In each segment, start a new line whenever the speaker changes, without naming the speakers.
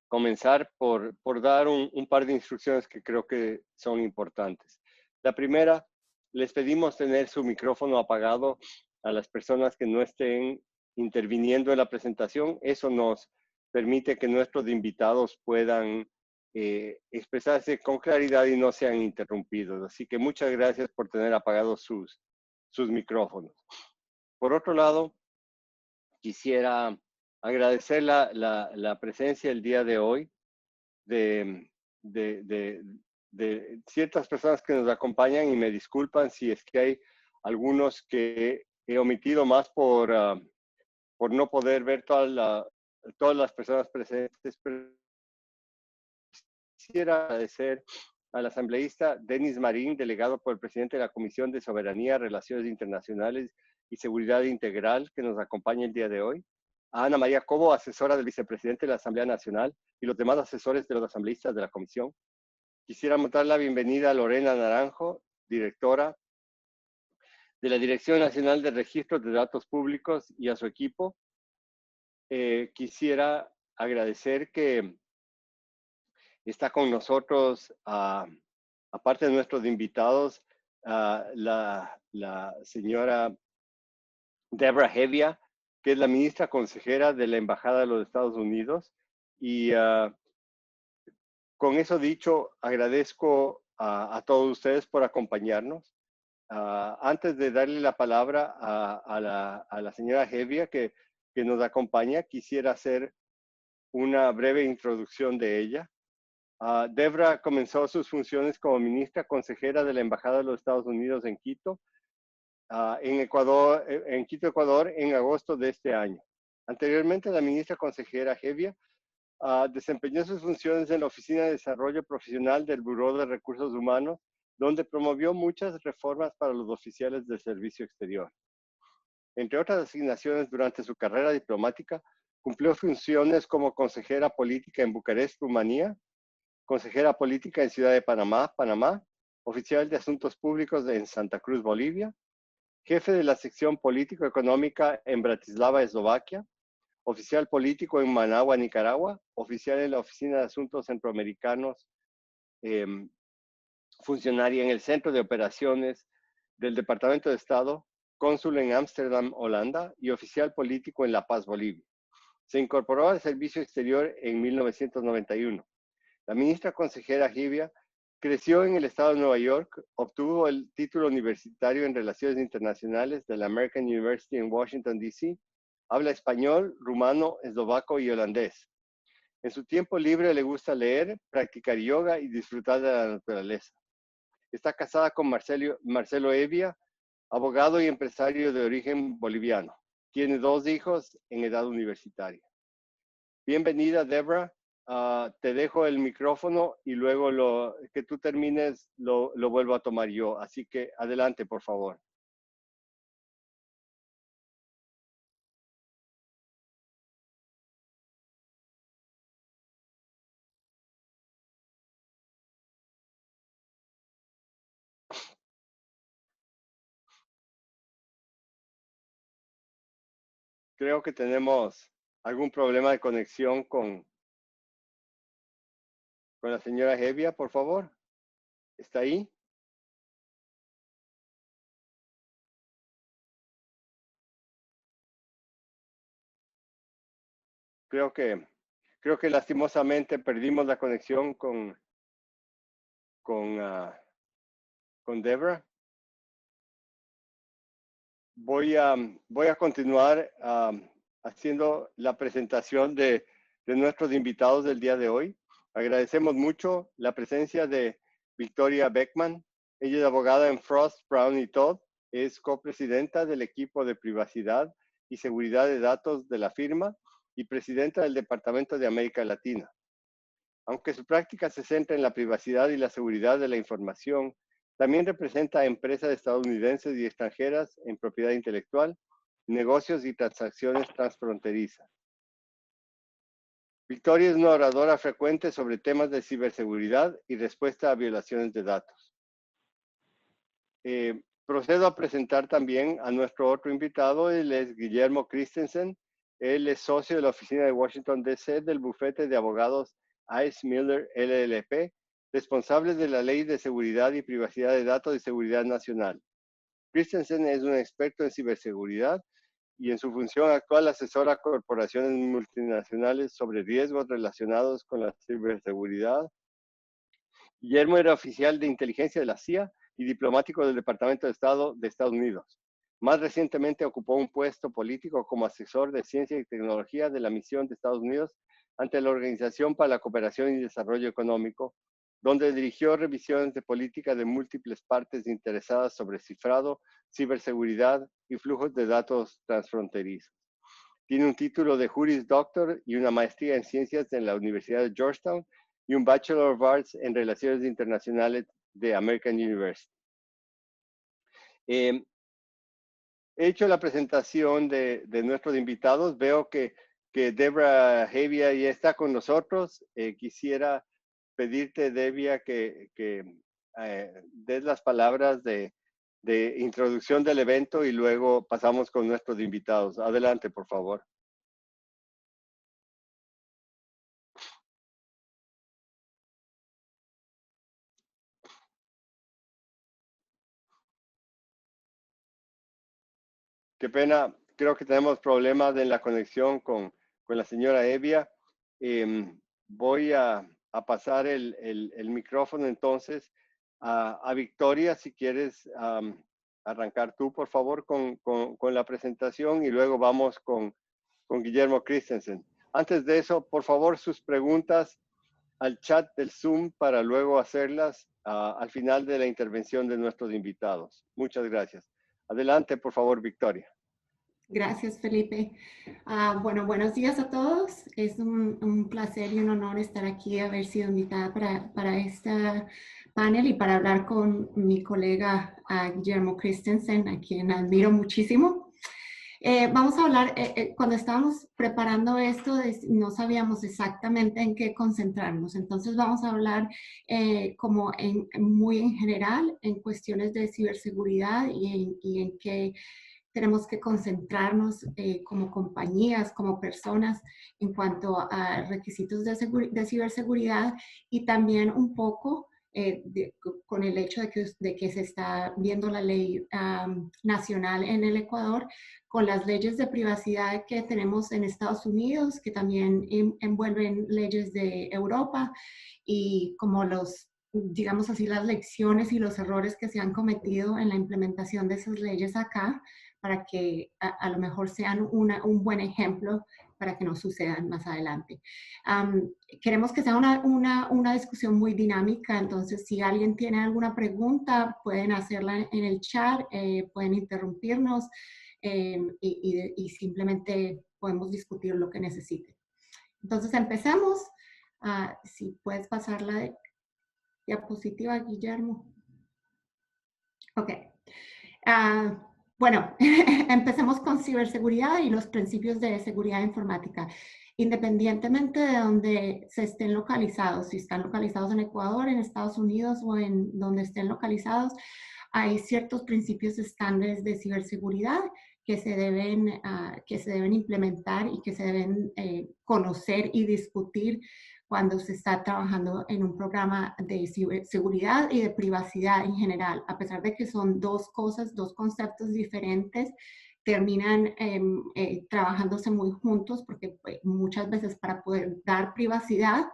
comenzar por dar un par de instrucciones que creo que son importantes. La primera, les pedimos tener su micrófono apagado a las personas que no estén interviniendo en la presentación. Eso nos permite que nuestros invitados puedan expresarse con claridad y no sean interrumpidos. Así que muchas gracias por tener apagados sus micrófonos. Por otro lado, quisiera agradecer la presencia el día de hoy de, de, de, de ciertas personas que nos acompañan, y me disculpan si es que hay algunos que he omitido más por no poder ver todas las personas presentes. Pero quisiera agradecer al asambleísta Denis Marín, delegado por el presidente de la Comisión de Soberanía, Relaciones Internacionales y Seguridad Integral, que nos acompaña el día de hoy; a Ana María Cobo, asesora del vicepresidente de la Asamblea Nacional, y los demás asesores de los asambleístas de la Comisión. Quisiéramos dar la bienvenida a Lorena Naranjo, directora de la Dirección Nacional de Registros de Datos Públicos, y a su equipo. Quisiera agradecer que está con nosotros, aparte de nuestros invitados, la señora Deborah Hevia, que es la ministra consejera de la Embajada de los Estados Unidos. Y con eso dicho, agradezco a todos ustedes por acompañarnos. Antes de darle la palabra a la señora Hevia, que nos acompaña, quisiera hacer una breve introducción de ella. Deborah comenzó sus funciones como ministra consejera de la Embajada de los Estados Unidos en Quito, en Quito, Ecuador, en agosto de este año. Anteriormente, la ministra consejera Hevia desempeñó sus funciones en la Oficina de Desarrollo Profesional del Buró de Recursos Humanos, donde promovió muchas reformas para los oficiales del servicio exterior. Entre otras asignaciones durante su carrera diplomática, cumplió funciones como consejera política en Bucarest, Rumanía; consejera política en Ciudad de Panamá, Panamá; oficial de Asuntos Públicos en Santa Cruz, Bolivia; jefe de la sección político-económica en Bratislava, Eslovaquia; oficial político en Managua, Nicaragua; oficial en la Oficina de Asuntos Centroamericanos; funcionaria en el Centro de Operaciones del Departamento de Estado; cónsul en Ámsterdam, Holanda; y oficial político en La Paz, Bolivia. Se incorporó al servicio exterior en 1991. La ministra consejera Hevia creció en el estado de Nueva York, obtuvo el título universitario en Relaciones Internacionales de la American University en Washington, D.C., habla español, rumano, eslovaco y holandés. En su tiempo libre le gusta leer, practicar yoga y disfrutar de la naturaleza. Está casada con Marcelo Hevia, abogado y empresario de origen boliviano. Tiene 2 hijos en edad universitaria. Bienvenida, Deborah. Te dejo el micrófono y luego que tú termines lo vuelvo a tomar yo. Así que adelante, por favor. Creo que tenemos algún problema de conexión con la señora Hevia, por favor. ¿Está ahí? Creo que lastimosamente perdimos la conexión con Deborah. Voy a continuar haciendo la presentación de nuestros invitados del día de hoy. Agradecemos mucho la presencia de Victoria Beckman. Ella es abogada en Frost, Brown y Todd. Es copresidenta del equipo de privacidad y seguridad de datos de la firma y presidenta del Departamento de América Latina. Aunque su práctica se centra en la privacidad y la seguridad de la información, también representa a empresas estadounidenses y extranjeras en propiedad intelectual, negocios y transacciones transfronterizas. Victoria es una oradora frecuente sobre temas de ciberseguridad y respuesta a violaciones de datos. Procedo a presentar también a nuestro otro invitado. Él es Guillermo Christensen. Él es socio de la oficina de Washington, D.C. del bufete de abogados Ice Miller LLP, responsables de la Ley de Seguridad y Privacidad de Datos y Seguridad Nacional. Christensen es un experto en ciberseguridad y en su función actual asesora a corporaciones multinacionales sobre riesgos relacionados con la ciberseguridad. Guillermo era oficial de inteligencia de la CIA y diplomático del Departamento de Estado de Estados Unidos. Más recientemente ocupó un puesto político como asesor de ciencia y tecnología de la misión de Estados Unidos ante la Organización para la Cooperación y Desarrollo Económico, donde dirigió revisiones de política de múltiples partes interesadas sobre cifrado, ciberseguridad y flujos de datos transfronterizos. Tiene un título de Juris Doctor y una maestría en ciencias en la Universidad de Georgetown y un Bachelor of Arts en Relaciones Internacionales de American University. He hecho la presentación de nuestros invitados. Veo que Debra Hevia ya está con nosotros. Quisiera pedirte, Debra, que des las palabras de introducción del evento y luego pasamos con nuestros invitados. Adelante, por favor. Qué pena, creo que tenemos problemas en la conexión con la señora Evia. Voy a pasar el micrófono entonces a Victoria, si quieres arrancar tú, por favor, con la presentación y luego vamos con Guillermo Christensen. Antes de eso, por favor, sus preguntas al chat del Zoom para luego hacerlas al final de la intervención de nuestros invitados. Muchas gracias. Adelante, por favor, Victoria.
Gracias, Felipe. Bueno, buenos días a todos. Es un placer y un honor estar aquí, haber sido invitada para este panel y para hablar con mi colega Guillermo Christensen, a quien admiro muchísimo. Vamos a hablar, cuando estábamos preparando esto, no sabíamos exactamente en qué concentrarnos. Entonces vamos a hablar como muy en general en cuestiones de ciberseguridad y en qué tenemos que concentrarnos como compañías, como personas, en cuanto a requisitos de ciberseguridad y también un poco con el hecho de que se está viendo la ley nacional en el Ecuador, con las leyes de privacidad que tenemos en Estados Unidos, que también envuelven leyes de Europa, y como digamos así, las lecciones y los errores que se han cometido en la implementación de esas leyes acá, para que a lo mejor sean un buen ejemplo para que no sucedan más adelante. Queremos que sea una discusión muy dinámica, entonces si alguien tiene alguna pregunta, pueden hacerla en el chat, pueden interrumpirnos y simplemente podemos discutir lo que necesiten. Entonces empecemos. Si puedes pasar la diapositiva, Guillermo. Ok. Bueno, empecemos con ciberseguridad y los principios de seguridad informática. Independientemente de donde se estén localizados, si están localizados en Ecuador, en Estados Unidos o en donde estén localizados, hay ciertos principios estándares de ciberseguridad que se deben implementar y que se deben conocer y discutir cuando se está trabajando en un programa de ciberseguridad y de privacidad en general. A pesar de que son dos cosas, dos conceptos diferentes, terminan trabajándose muy juntos porque muchas veces para poder dar privacidad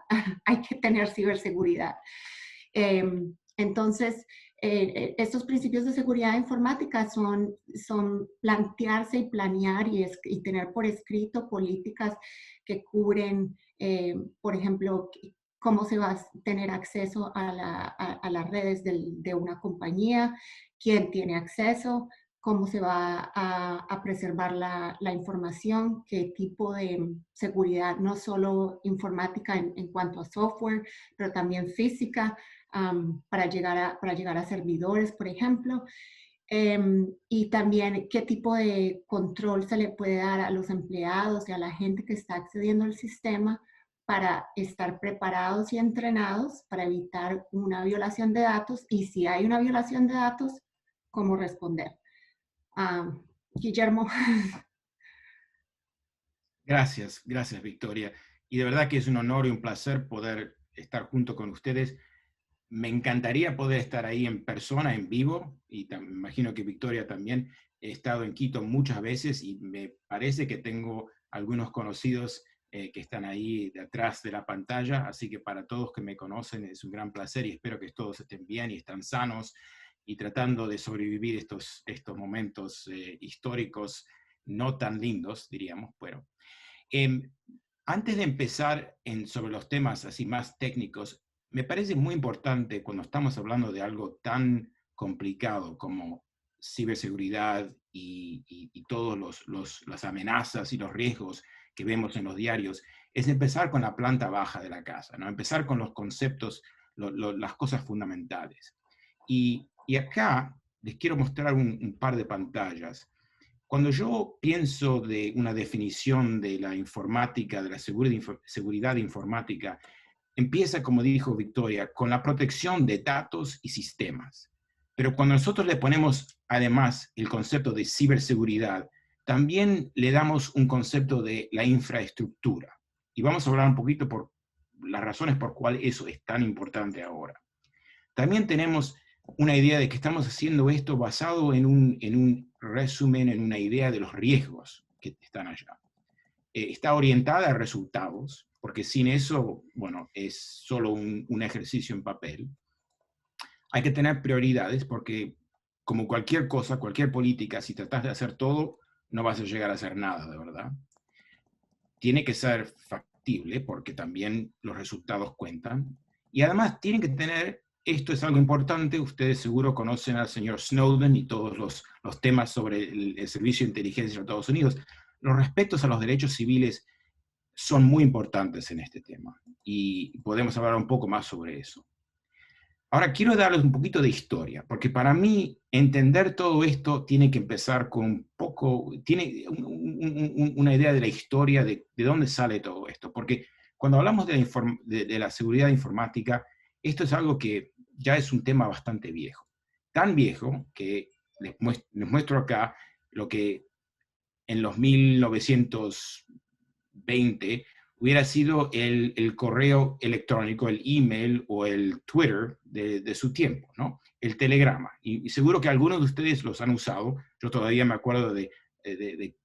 hay que tener ciberseguridad. Entonces, estos principios de seguridad informática son plantearse y planear y tener por escrito políticas que cubren, por ejemplo, cómo se va a tener acceso a las redes de una compañía, quién tiene acceso, cómo se va a preservar la información, qué tipo de seguridad, no solo informática en cuanto a software, pero también física, para llegar a servidores, por ejemplo. Y también qué tipo de control se le puede dar a los empleados y a la gente que está accediendo al sistema para estar preparados y entrenados para evitar una violación de datos, y si hay una violación de datos, cómo responder. Guillermo.
Gracias, gracias Victoria. Y de verdad que es un honor y un placer poder estar junto con ustedes. Me encantaría poder estar ahí en persona, en vivo, y me imagino que Victoria también. He estado en Quito muchas veces y me parece que tengo algunos conocidos que están ahí detrás de la pantalla, así que para todos que me conocen es un gran placer y espero que todos estén bien y están sanos y tratando de sobrevivir estos momentos históricos no tan lindos, diríamos. Bueno, Em, antes de empezar sobre los temas así más técnicos, me parece muy importante cuando estamos hablando de algo tan complicado como ciberseguridad y todas las amenazas y los riesgos que vemos en los diarios, es empezar con la planta baja de la casa, ¿no? Empezar con los conceptos, las cosas fundamentales. Y acá les quiero mostrar un par de pantallas. Cuando yo pienso de una definición de la informática, de la seguridad informática, empieza, como dijo Victoria, con la protección de datos y sistemas. Pero cuando nosotros le ponemos además el concepto de ciberseguridad, también le damos un concepto de la infraestructura. Y vamos a hablar un poquito por las razones por cuál eso es tan importante ahora. También tenemos una idea de que estamos haciendo esto basado en un resumen, en una idea de los riesgos que están allá. Está orientada a resultados, porque sin eso, bueno, es solo un ejercicio en papel. Hay que tener prioridades porque, como cualquier cosa, cualquier política, si tratas de hacer todo, no vas a llegar a hacer nada, de verdad. Tiene que ser factible porque también los resultados cuentan. Y además tienen que tener, esto es algo importante, ustedes seguro conocen al señor Snowden y todos los temas sobre el servicio de inteligencia de Estados Unidos. Los respetos a los derechos civiles son muy importantes en este tema y podemos hablar un poco más sobre eso. Ahora quiero darles un poquito de historia, porque para mí entender todo esto tiene que empezar con un poco, tiene una idea de la historia, de dónde sale todo esto, porque cuando hablamos de la seguridad informática, esto es algo que ya es un tema bastante viejo, tan viejo que les muestro acá lo que en los 1920 hubiera sido el correo electrónico, el email o el Twitter de su tiempo, ¿no? El telegrama. Y seguro que algunos de ustedes los han usado. Yo todavía me acuerdo de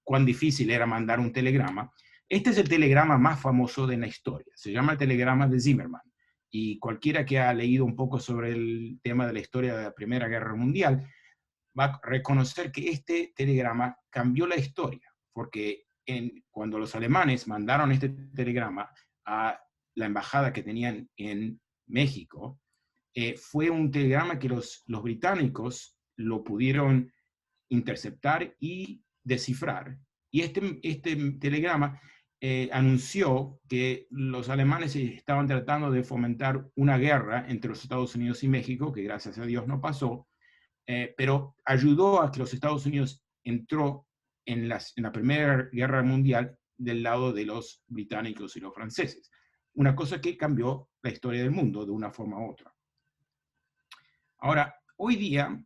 cuán difícil era mandar un telegrama. Este es el telegrama más famoso de la historia. Se llama el telegrama de Zimmerman. Y cualquiera que ha leído un poco sobre el tema de la historia de la Primera Guerra Mundial va a reconocer que este telegrama cambió la historia, porque cuando los alemanes mandaron este telegrama a la embajada que tenían en México, fue un telegrama que los británicos lo pudieron interceptar y descifrar. Y este telegrama anunció que los alemanes estaban tratando de fomentar una guerra entre los Estados Unidos y México, que gracias a Dios no pasó, pero ayudó a que los Estados Unidos entró en la Primera Guerra Mundial del lado de los británicos y los franceses. Una cosa que cambió la historia del mundo de una forma u otra. Ahora, hoy día,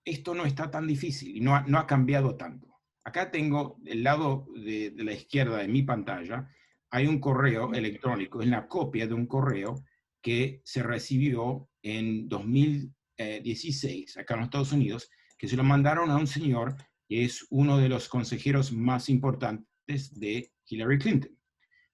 esto no está tan difícil y no ha cambiado tanto. Acá tengo el lado de la izquierda de mi pantalla, hay un correo electrónico, es la copia de un correo que se recibió en 2016 acá en los Estados Unidos, que se lo mandaron a un señor que es uno de los consejeros más importantes de Hillary Clinton.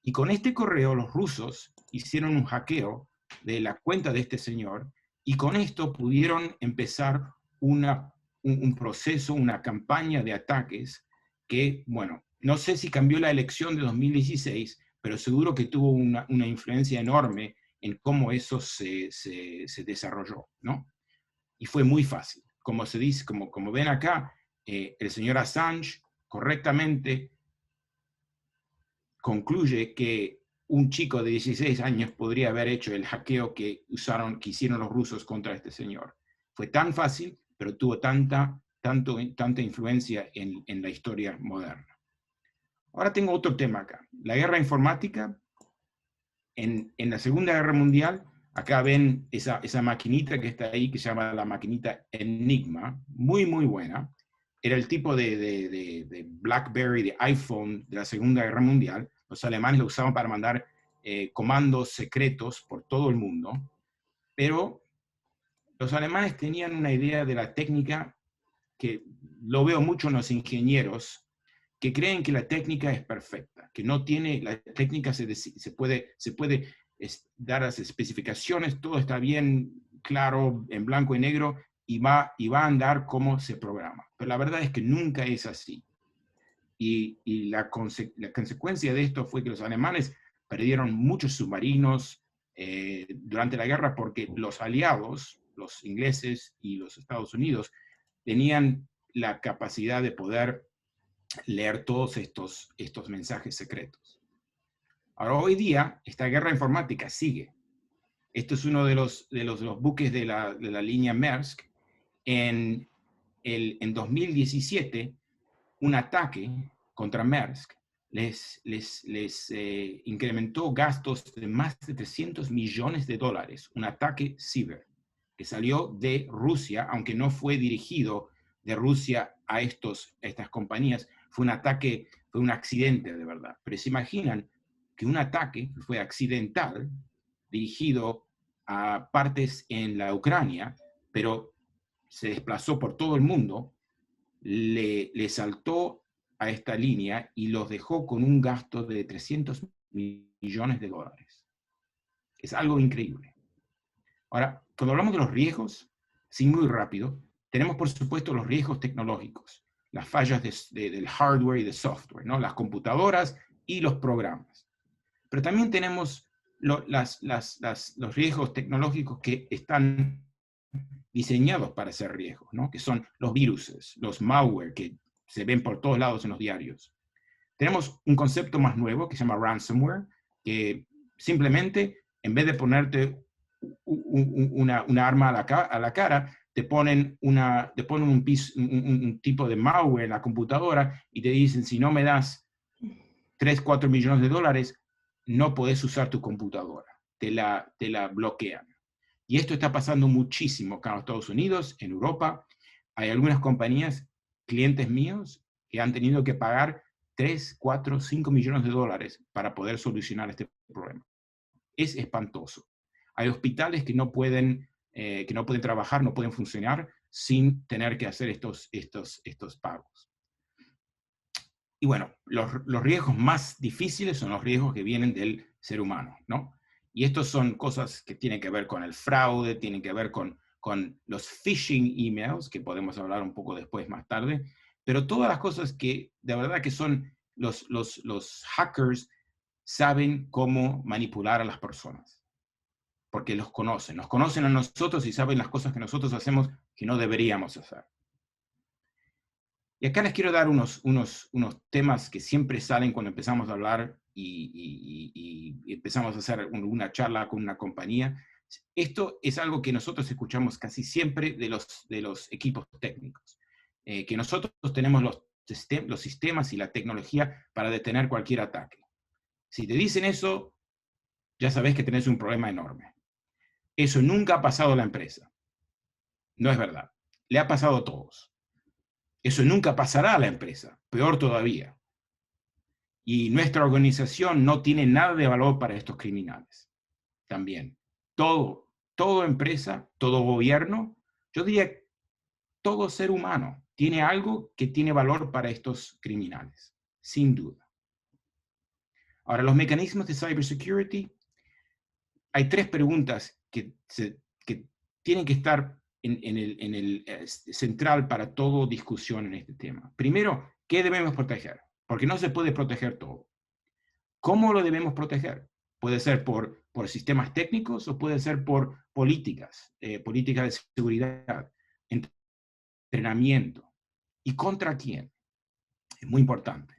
Y con este correo los rusos hicieron un hackeo de la cuenta de este señor y con esto pudieron empezar un proceso, una campaña de ataques que, bueno, no sé si cambió la elección de 2016, pero seguro que tuvo una influencia enorme en cómo eso se desarrolló, ¿no? Y fue muy fácil. Como se dice, como ven acá, el señor Assange correctamente concluye que un chico de 16 años podría haber hecho el hackeo que hicieron los rusos contra este señor. Fue tan fácil, pero tuvo tanta influencia en la historia moderna. Ahora tengo otro tema acá. La guerra informática. En la Segunda Guerra Mundial, acá ven esa maquinita que está ahí, que se llama la maquinita Enigma, muy, muy buena. era el tipo de BlackBerry, de iPhone de la Segunda Guerra Mundial. Los alemanes lo usaban para mandar comandos secretos por todo el mundo, pero los alemanes tenían una idea de la técnica que lo veo mucho en los ingenieros, que creen que la técnica es perfecta, que no tiene, la técnica se puede dar las especificaciones, todo está bien claro, en blanco y negro, y va a andar como se programa. Pero la verdad es que nunca es así. Y la consecuencia de esto fue que los alemanes perdieron muchos submarinos durante la guerra porque los aliados, los ingleses y los Estados Unidos, tenían la capacidad de poder leer todos estos mensajes secretos. Ahora, hoy día, esta guerra informática sigue. Esto es uno de los buques de la línea Maersk. En 2017, un ataque contra Maersk les incrementó gastos de más de $300 millones, un ataque ciber, que salió de Rusia, aunque no fue dirigido de Rusia a estas compañías, fue un ataque, fue un accidente de verdad. Pero se imaginan que un ataque que fue accidental, dirigido a partes en la Ucrania, pero se desplazó por todo el mundo, le saltó a esta línea y los dejó con un gasto de $300 millones. Es algo increíble. Ahora, cuando hablamos de los riesgos, sí, muy rápido, tenemos por supuesto los riesgos tecnológicos, las fallas del hardware y del software, ¿no? Las computadoras y los programas. Pero también tenemos los riesgos tecnológicos que están diseñados para ser riesgos, ¿no? Que son los virus, los malware que se ven por todos lados en los diarios. Tenemos un concepto más nuevo que se llama ransomware, que simplemente, en vez de ponerte una arma a la cara, te ponen un tipo de malware en la computadora y te dicen, si no me das 3, 4 millones de dólares, no podés usar tu computadora. Te la bloquean. Y esto está pasando muchísimo acá en los Estados Unidos, en Europa. Hay algunas compañías, clientes míos, que han tenido que pagar 3, 4, 5 millones de dólares para poder solucionar este problema. Es espantoso. Hay hospitales que no pueden trabajar, no pueden funcionar sin tener que hacer estos pagos. Y bueno, los riesgos más difíciles son los riesgos que vienen del ser humano, ¿no? Y estos son cosas que tienen que ver con el fraude, tienen que ver con los phishing emails, que podemos hablar un poco después más tarde, pero todas las cosas que de verdad que son los hackers saben cómo manipular a las personas, porque nos conocen a nosotros y saben las cosas que nosotros hacemos que no deberíamos hacer. Y acá les quiero dar unos temas que siempre salen cuando empezamos a hablar y empezamos a hacer una charla con una compañía. Esto es algo que nosotros escuchamos casi siempre de los equipos técnicos, que nosotros tenemos los sistemas y la tecnología para detener cualquier ataque. Si te dicen eso, ya sabes que tenés un problema enorme. Eso nunca ha pasado a la empresa. No es verdad. Le ha pasado a todos. Eso nunca pasará a la empresa, peor todavía. Y nuestra organización no tiene nada de valor para estos criminales. También. Toda empresa, todo gobierno, yo diría todo ser humano tiene algo que tiene valor para estos criminales, sin duda. Ahora, los mecanismos de cybersecurity, hay 3 preguntas que tienen que estar en el central para toda discusión en este tema. Primero, ¿qué debemos proteger? Porque no se puede proteger todo. ¿Cómo lo debemos proteger? Puede ser por sistemas técnicos o puede ser por políticas de seguridad, entrenamiento. ¿Y contra quién? Es muy importante.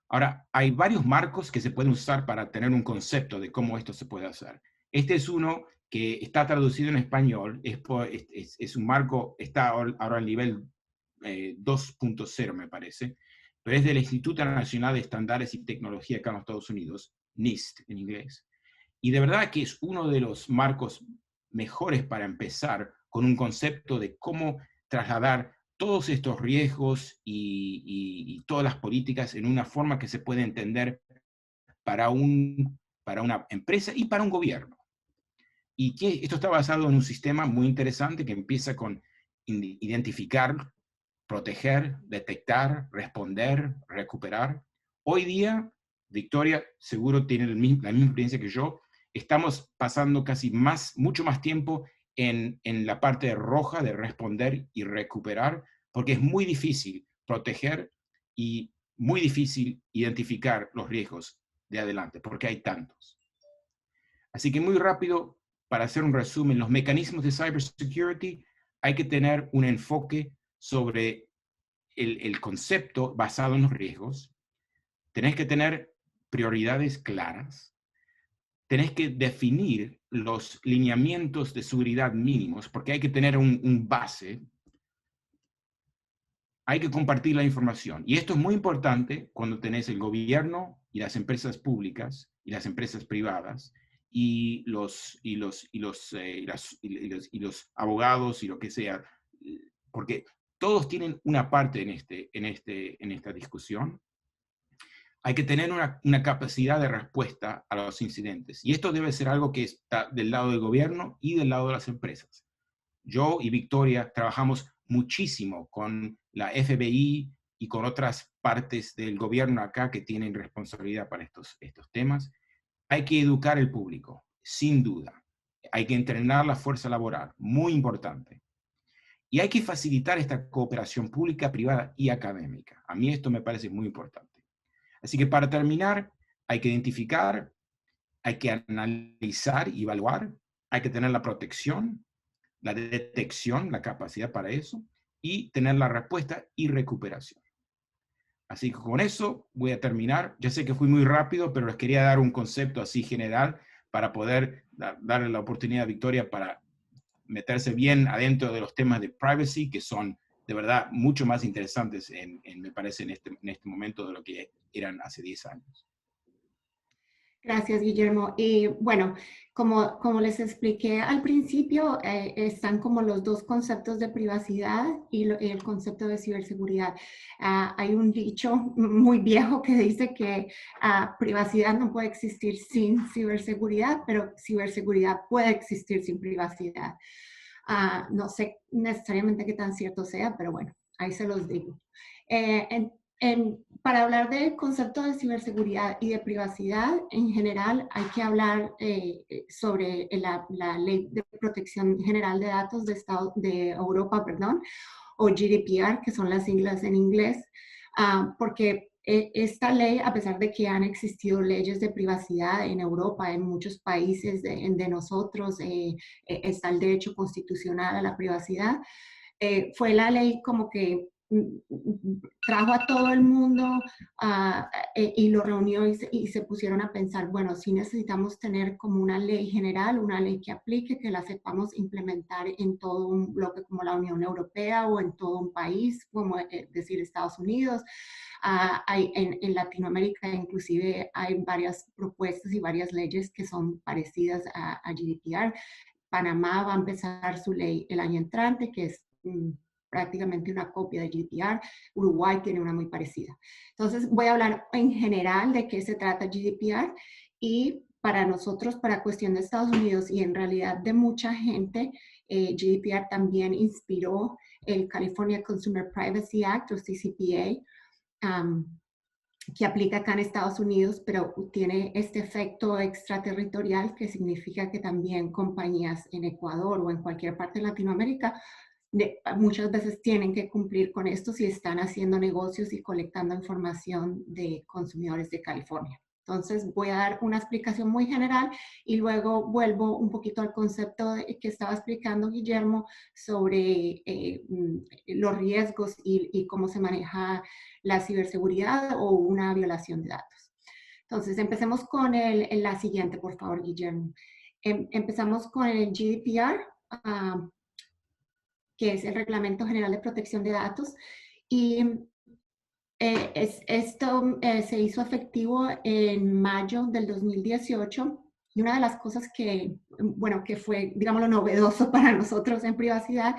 Ahora, hay varios marcos que se pueden usar para tener un concepto de cómo esto se puede hacer. Este es uno que está traducido en español, es un marco, está ahora al nivel 2.0 me parece, pero es del Instituto Nacional de Estándares y Tecnología acá en los Estados Unidos, NIST en inglés, y de verdad que es uno de los marcos mejores para empezar con un concepto de cómo trasladar todos estos riesgos y todas las políticas en una forma que se puede entender para una empresa y para un gobierno. Y que esto está basado en un sistema muy interesante que empieza con identificar, proteger, detectar, responder, recuperar. Hoy día, Victoria seguro tiene la misma experiencia que yo, estamos pasando mucho más tiempo en la parte roja de responder y recuperar, porque es muy difícil proteger y muy difícil identificar los riesgos de adelante, porque hay tantos. Así que muy rápido, para hacer un resumen, los mecanismos de cybersecurity, hay que tener un enfoque sobre el concepto basado en los riesgos. Tenés que tener prioridades claras. Tenés que definir los lineamientos de seguridad mínimos, porque hay que tener un base. Hay que compartir la información. Y esto es muy importante cuando tenés el gobierno y las empresas públicas y las empresas privadas y los abogados y lo que sea, porque todos tienen una parte en esta discusión. Hay que tener una capacidad de respuesta a los incidentes. Y esto debe ser algo que está del lado del gobierno y del lado de las empresas. Yo y Victoria trabajamos muchísimo con la FBI y con otras partes del gobierno acá que tienen responsabilidad para estos temas. Hay que educar al público, sin duda. Hay que entrenar la fuerza laboral, muy importante. Y hay que facilitar esta cooperación pública, privada y académica. A mí esto me parece muy importante. Así que para terminar, hay que identificar, hay que analizar y evaluar, hay que tener la protección, la detección, la capacidad para eso, y tener la respuesta y recuperación. Así que con eso voy a terminar. Ya sé que fui muy rápido, pero les quería dar un concepto así general para poder darle la oportunidad a Victoria para meterse bien adentro de los temas de privacy, que son de verdad mucho más interesantes, me parece, en este momento de lo que eran hace 10 años.
Gracias, Guillermo. Y bueno, como les expliqué al principio, están como los dos conceptos de privacidad y el concepto de ciberseguridad. Hay un dicho muy viejo que dice que privacidad no puede existir sin ciberseguridad, pero ciberseguridad puede existir sin privacidad. No sé necesariamente qué tan cierto sea, pero bueno, ahí se los digo. Para hablar del concepto de ciberseguridad y de privacidad, en general hay que hablar sobre la Ley de Protección General de Datos de Europa, perdón, o GDPR, que son las siglas en inglés, porque esta ley, a pesar de que han existido leyes de privacidad en Europa, en muchos países de nosotros, está el derecho constitucional a la privacidad, fue la ley como que trajo a todo el mundo y lo reunió y se pusieron a pensar, bueno, sí necesitamos tener como una ley general, una ley que aplique, que la sepamos implementar en todo un bloque como la Unión Europea o en todo un país, como decir Estados Unidos. En Latinoamérica inclusive hay varias propuestas y varias leyes que son parecidas a GDPR. Panamá va a empezar su ley el año entrante, que es prácticamente una copia de GDPR. Uruguay tiene una muy parecida. Entonces voy a hablar en general de qué se trata GDPR y para nosotros, para cuestión de Estados Unidos y en realidad de mucha gente, GDPR también inspiró el California Consumer Privacy Act o CCPA, que aplica acá en Estados Unidos, pero tiene este efecto extraterritorial que significa que también compañías en Ecuador o en cualquier parte de Latinoamérica muchas veces tienen que cumplir con esto si están haciendo negocios y colectando información de consumidores de California. Entonces voy a dar una explicación muy general y luego vuelvo un poquito al concepto que estaba explicando Guillermo sobre los riesgos y cómo se maneja la ciberseguridad o una violación de datos. Entonces empecemos con la siguiente, por favor, Guillermo. Empezamos con el GDPR, que es el Reglamento General de Protección de Datos. Y esto se hizo efectivo en mayo del 2018 Y una de las cosas que, bueno, que fue, digamos, lo novedoso para nosotros en privacidad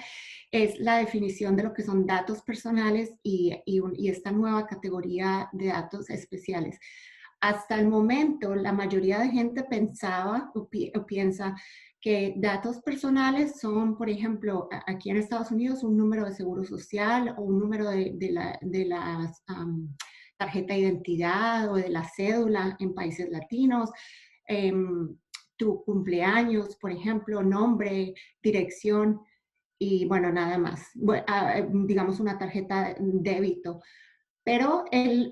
es la definición de lo que son datos personales y esta nueva categoría de datos especiales. Hasta el momento, la mayoría de gente pensaba o piensa que datos personales son, por ejemplo, aquí en Estados Unidos, un número de seguro social o un número de la tarjeta de identidad o de la cédula en países latinos, tu cumpleaños, por ejemplo, nombre, dirección y bueno, nada más. Digamos una tarjeta de débito. Pero el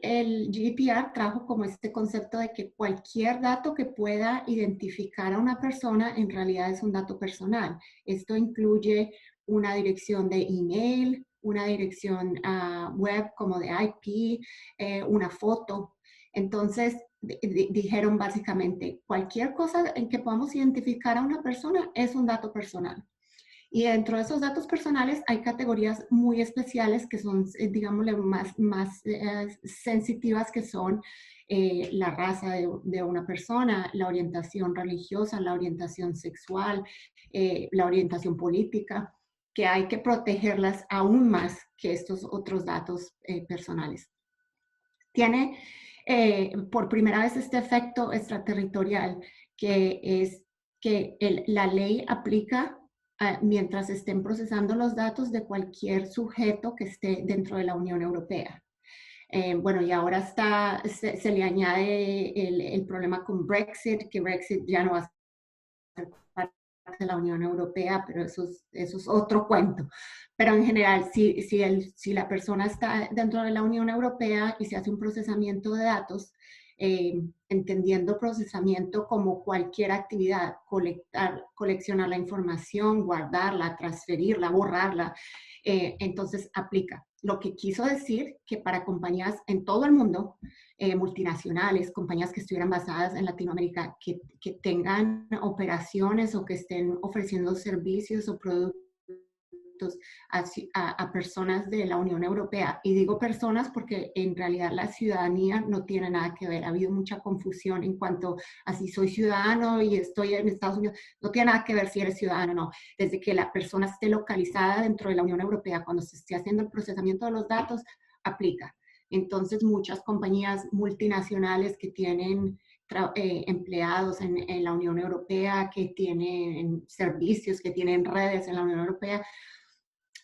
GDPR trajo como este concepto de que cualquier dato que pueda identificar a una persona en realidad es un dato personal. Esto incluye una dirección de email, una dirección web como de IP, una foto. Entonces dijeron básicamente, cualquier cosa en que podamos identificar a una persona es un dato personal. Y dentro de esos datos personales hay categorías muy especiales que son, digámosle, más sensitivas, que son la raza de una persona, la orientación religiosa, la orientación sexual, la orientación política, que hay que protegerlas aún más que estos otros datos personales. Tiene por primera vez este efecto extraterritorial, que es que la ley aplica mientras estén procesando los datos de cualquier sujeto que esté dentro de la Unión Europea. Bueno, y ahora se le añade el problema con Brexit, que Brexit ya no va a ser parte de la Unión Europea, pero eso es otro cuento. Pero en general, si la persona está dentro de la Unión Europea y se hace un procesamiento de datos, entendiendo procesamiento como cualquier actividad, coleccionar la información, guardarla, transferirla, borrarla, entonces aplica. Lo que quiso decir que para compañías en todo el mundo, multinacionales, compañías que estuvieran basadas en Latinoamérica, que tengan operaciones o que estén ofreciendo servicios o productos a personas de la Unión Europea. Y digo personas porque en realidad la ciudadanía no tiene nada que ver. Ha habido mucha confusión en cuanto a si soy ciudadano y estoy en Estados Unidos. No tiene nada que ver si eres ciudadano o no. Desde que la persona esté localizada dentro de la Unión Europea, cuando se esté haciendo el procesamiento de los datos, aplica. Entonces, muchas compañías multinacionales que tienen empleados en la Unión Europea, que tienen servicios, que tienen redes en la Unión Europea,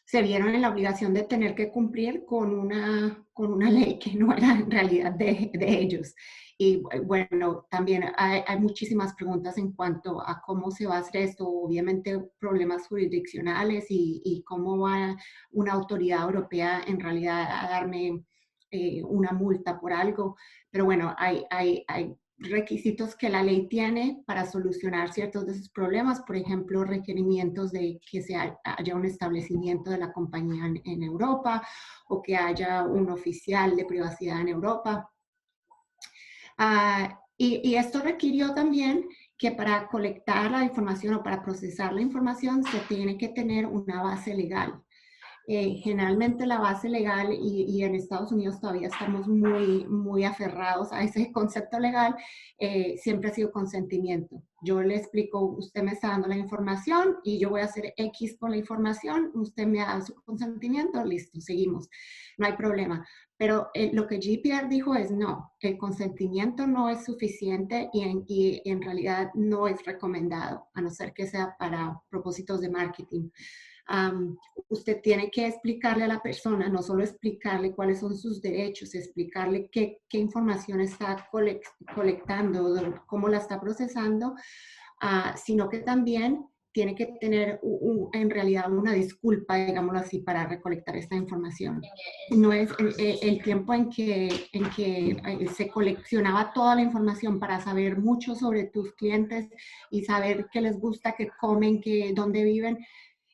se vieron en la obligación de tener que cumplir con una ley que no era en realidad de ellos. Y bueno, también hay muchísimas preguntas en cuanto a cómo se va a hacer esto, obviamente problemas jurisdiccionales y cómo va una autoridad europea en realidad a darme una multa por algo. Pero bueno, hay requisitos que la ley tiene para solucionar ciertos de esos problemas, por ejemplo, requerimientos de que haya un establecimiento de la compañía en Europa o que haya un oficial de privacidad en Europa. Y esto requirió también que para colectar la información o para procesar la información se tiene que tener una base legal. Generalmente la base legal, y en Estados Unidos todavía estamos muy aferrados a ese concepto legal, siempre ha sido consentimiento. Yo le explico, usted me está dando la información y yo voy a hacer X con la información, usted me da su consentimiento, listo, seguimos, no hay problema. Pero lo que GDPR dijo es no, el consentimiento no es suficiente y en realidad no es recomendado, a no ser que sea para propósitos de marketing. Usted tiene que explicarle a la persona, no solo explicarle cuáles son sus derechos, explicarle qué información está colectando, cómo la está procesando, sino que también tiene que tener en realidad una disculpa, digámoslo así, para recolectar esta información. No es el tiempo en que se coleccionaba toda la información para saber mucho sobre tus clientes y saber qué les gusta, qué comen, dónde viven.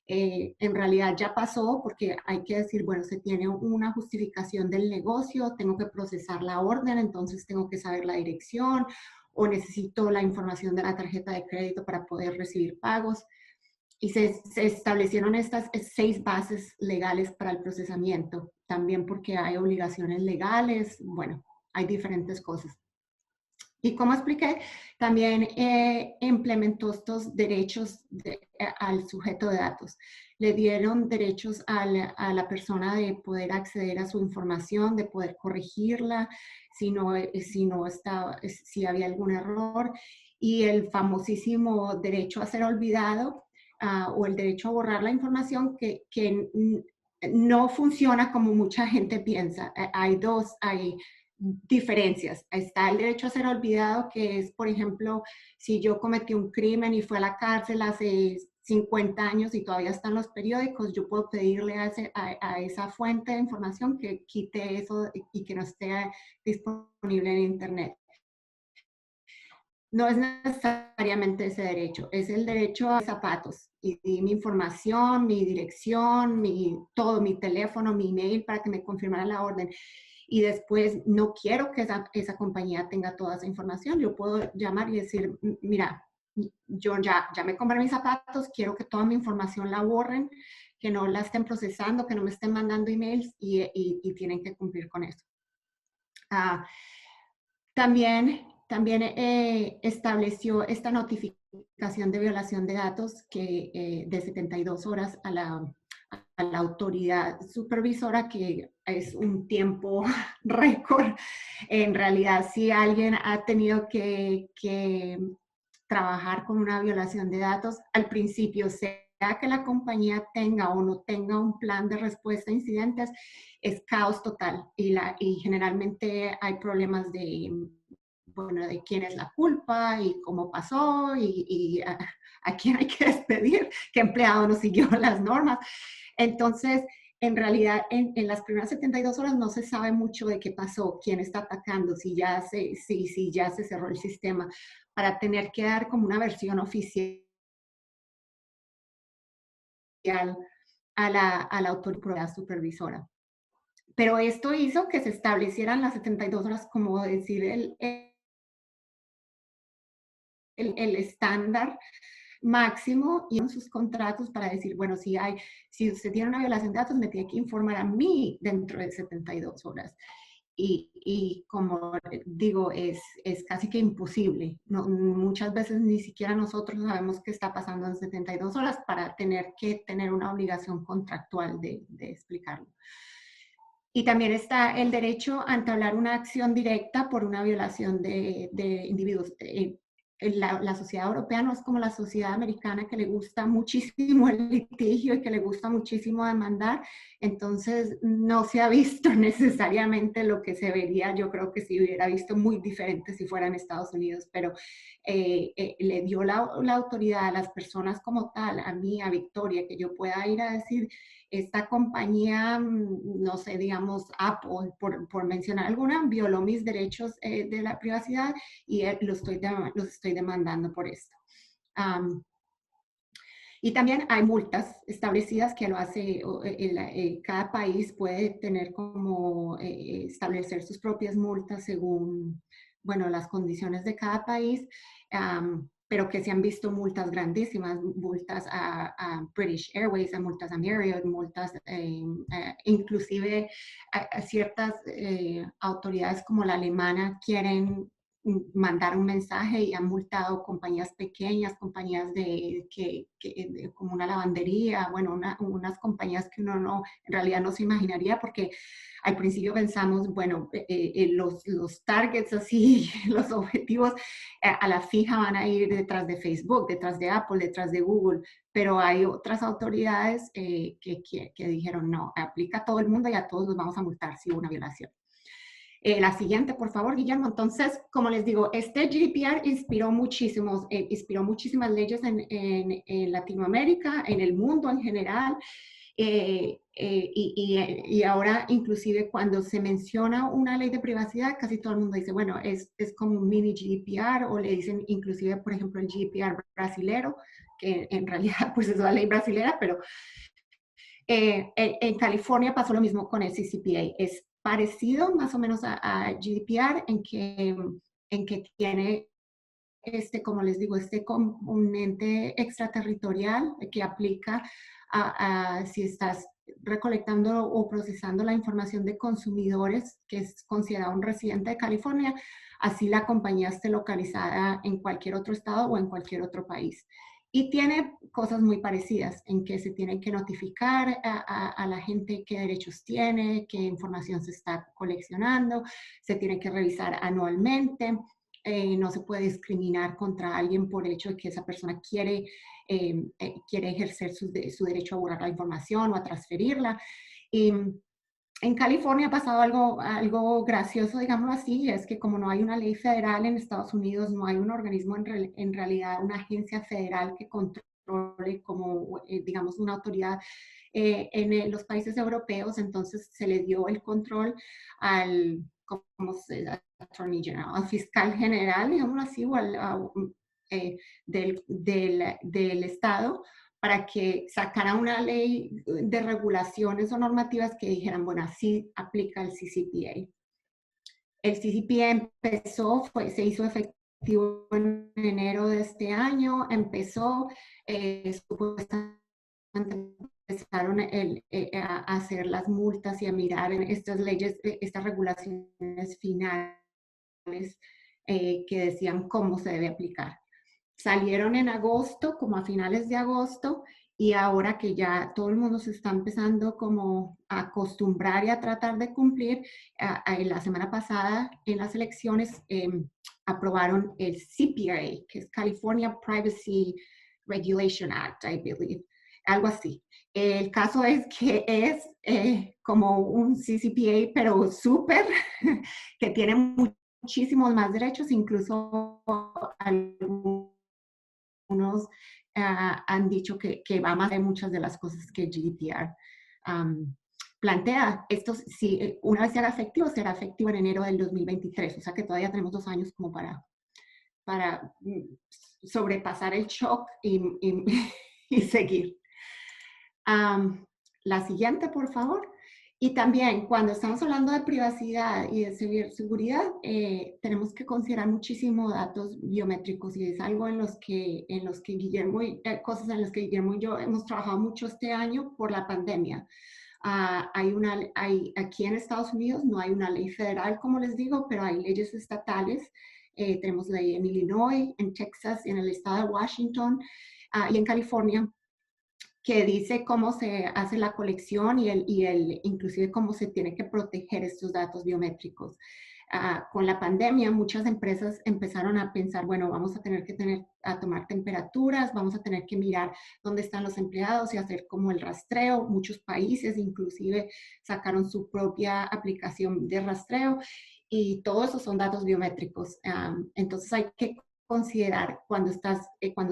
En realidad ya pasó, porque hay que decir, bueno, se tiene una justificación del negocio, tengo que procesar la orden, entonces tengo que saber la dirección o necesito la información de la tarjeta de crédito para poder recibir pagos. Y se establecieron estas 6 bases legales para el procesamiento, también porque hay obligaciones legales, bueno, hay diferentes cosas. Y como expliqué, también implementó estos derechos al sujeto de datos. Le dieron derechos a la persona de poder acceder a su información, de poder corregirla si había algún error. Y el famosísimo derecho a ser olvidado, o el derecho a borrar la información que no funciona como mucha gente piensa. Hay diferencias. Está el derecho a ser olvidado, que es, por ejemplo, si yo cometí un crimen y fui a la cárcel hace 50 años y todavía están los periódicos, yo puedo pedirle a esa fuente de información que quite eso y que no esté disponible en Internet. No es necesariamente ese derecho, es el derecho a zapatos y mi información, mi dirección, todo, mi teléfono, mi email para que me confirmaran la orden. Y después no quiero que esa compañía tenga toda esa información. Yo puedo llamar y decir, mira, yo ya me compré mis zapatos, quiero que toda mi información la borren, que no la estén procesando, que no me estén mandando emails y tienen que cumplir con eso. También estableció esta notificación de violación de datos de 72 horas a la autoridad supervisora, que es un tiempo récord. En realidad, si alguien ha tenido que trabajar con una violación de datos, al principio, sea que la compañía tenga o no tenga un plan de respuesta a incidentes, es caos total y generalmente hay problemas de quién es la culpa y cómo pasó y a quién hay que despedir, qué empleado no siguió las normas. Entonces, en realidad, en las primeras 72 horas no se sabe mucho de qué pasó, quién está atacando, si ya se cerró el sistema, para tener que dar como una versión oficial a la autoridad supervisora. Pero esto hizo que se establecieran las 72 horas, como decir, el estándar máximo, y en sus contratos para decir, bueno, si usted tiene una violación de datos, me tiene que informar a mí dentro de 72 horas. Y como digo, es casi que imposible. Muchas veces ni siquiera nosotros sabemos qué está pasando en 72 horas para tener que tener una obligación contractual de explicarlo. Y también está el derecho a entablar una acción directa por una violación de individuos. La sociedad europea no es como la sociedad americana, que le gusta muchísimo el litigio y que le gusta muchísimo demandar. Entonces no se ha visto necesariamente lo que se vería. Yo creo que se hubiera visto muy diferente si fuera en Estados Unidos, pero le dio la autoridad a las personas como tal, a mí, a Victoria, que yo pueda ir a decir, esta compañía, no sé, digamos Apple, por mencionar alguna, violó mis derechos de la privacidad y los estoy demandando por esto. Y también hay multas establecidas que lo hace, cada país puede tener como establecer sus propias multas según, bueno, las condiciones de cada país. Pero que se han visto multas grandísimas, multas a British Airways, multas a Marriott, multas inclusive a ciertas autoridades como la alemana quieren mandar un mensaje y han multado compañías pequeñas, compañías como una lavandería, bueno, unas compañías que uno en realidad no se imaginaría, porque al principio pensamos, bueno, los targets así, los objetivos a la fija van a ir detrás de Facebook, detrás de Apple, detrás de Google, pero hay otras autoridades que dijeron, no, aplica a todo el mundo y a todos los vamos a multar si hubo una violación. La siguiente, por favor, Guillermo. Entonces, como les digo, este GDPR inspiró muchísimas leyes en Latinoamérica, en el mundo en general. Y ahora, inclusive, cuando se menciona una ley de privacidad, casi todo el mundo dice, bueno, es como un mini GDPR, o le dicen inclusive, por ejemplo, el GDPR brasilero, que en realidad pues es la ley brasilera, pero en California pasó lo mismo con el CCPA. Es parecido más o menos a GDPR en que tiene, como les digo, este componente extraterritorial que aplica a si estás recolectando o procesando la información de consumidores, que es considerado un residente de California, así la compañía esté localizada en cualquier otro estado o en cualquier otro país. Y tiene cosas muy parecidas en que se tienen que notificar a la gente qué derechos tiene, qué información se está coleccionando, se tiene que revisar anualmente, no se puede discriminar contra alguien por el hecho de que esa persona quiere ejercer su derecho a borrar la información o a transferirla. Y en California ha pasado algo gracioso, digámoslo así, y es que como no hay una ley federal en Estados Unidos, no hay un organismo en realidad, una agencia federal que controle como, digamos, una autoridad los países europeos, entonces se le dio el control al, Attorney General, al fiscal general, digámoslo así, o del Estado, para que sacara una ley de regulaciones o normativas que dijeran, bueno, así aplica el CCPA. El CCPA se hizo efectivo en enero de este año, supuestamente empezaron a hacer las multas y a mirar en estas leyes, estas regulaciones finales que decían cómo se debe aplicar. Salieron en agosto, como a finales de agosto, y ahora que ya todo el mundo se está empezando como a acostumbrar y a tratar de cumplir, la semana pasada en las elecciones aprobaron el CPRA, que es California Privacy Regulation Act, I believe, algo así. El caso es que es como un CCPA, pero súper, que tiene muchísimos más derechos, incluso algunos han dicho que va más de muchas de las cosas que GDPR plantea. Esto, si una vez se haga efectivo, será efectivo en enero del 2023, o sea que todavía tenemos 2 años como para sobrepasar el shock y seguir. La siguiente, por favor. Y también, cuando estamos hablando de privacidad y de ciberseguridad, tenemos que considerar muchísimo datos biométricos, y es algo en los que Guillermo cosas en las que Guillermo y yo hemos trabajado mucho este año por la pandemia. Aquí en Estados Unidos no hay una ley federal, como les digo, pero hay leyes estatales. Tenemos ley en Illinois, en Texas, en el estado de Washington y en California, que dice cómo se hace la colección inclusive cómo se tiene que proteger estos datos biométricos. Con la pandemia, muchas empresas empezaron a pensar, bueno, vamos a tener que tomar temperaturas, vamos a tener que mirar dónde están los empleados y hacer como el rastreo. Muchos países inclusive sacaron su propia aplicación de rastreo, y todo eso son datos biométricos. Entonces hay que considerar cuando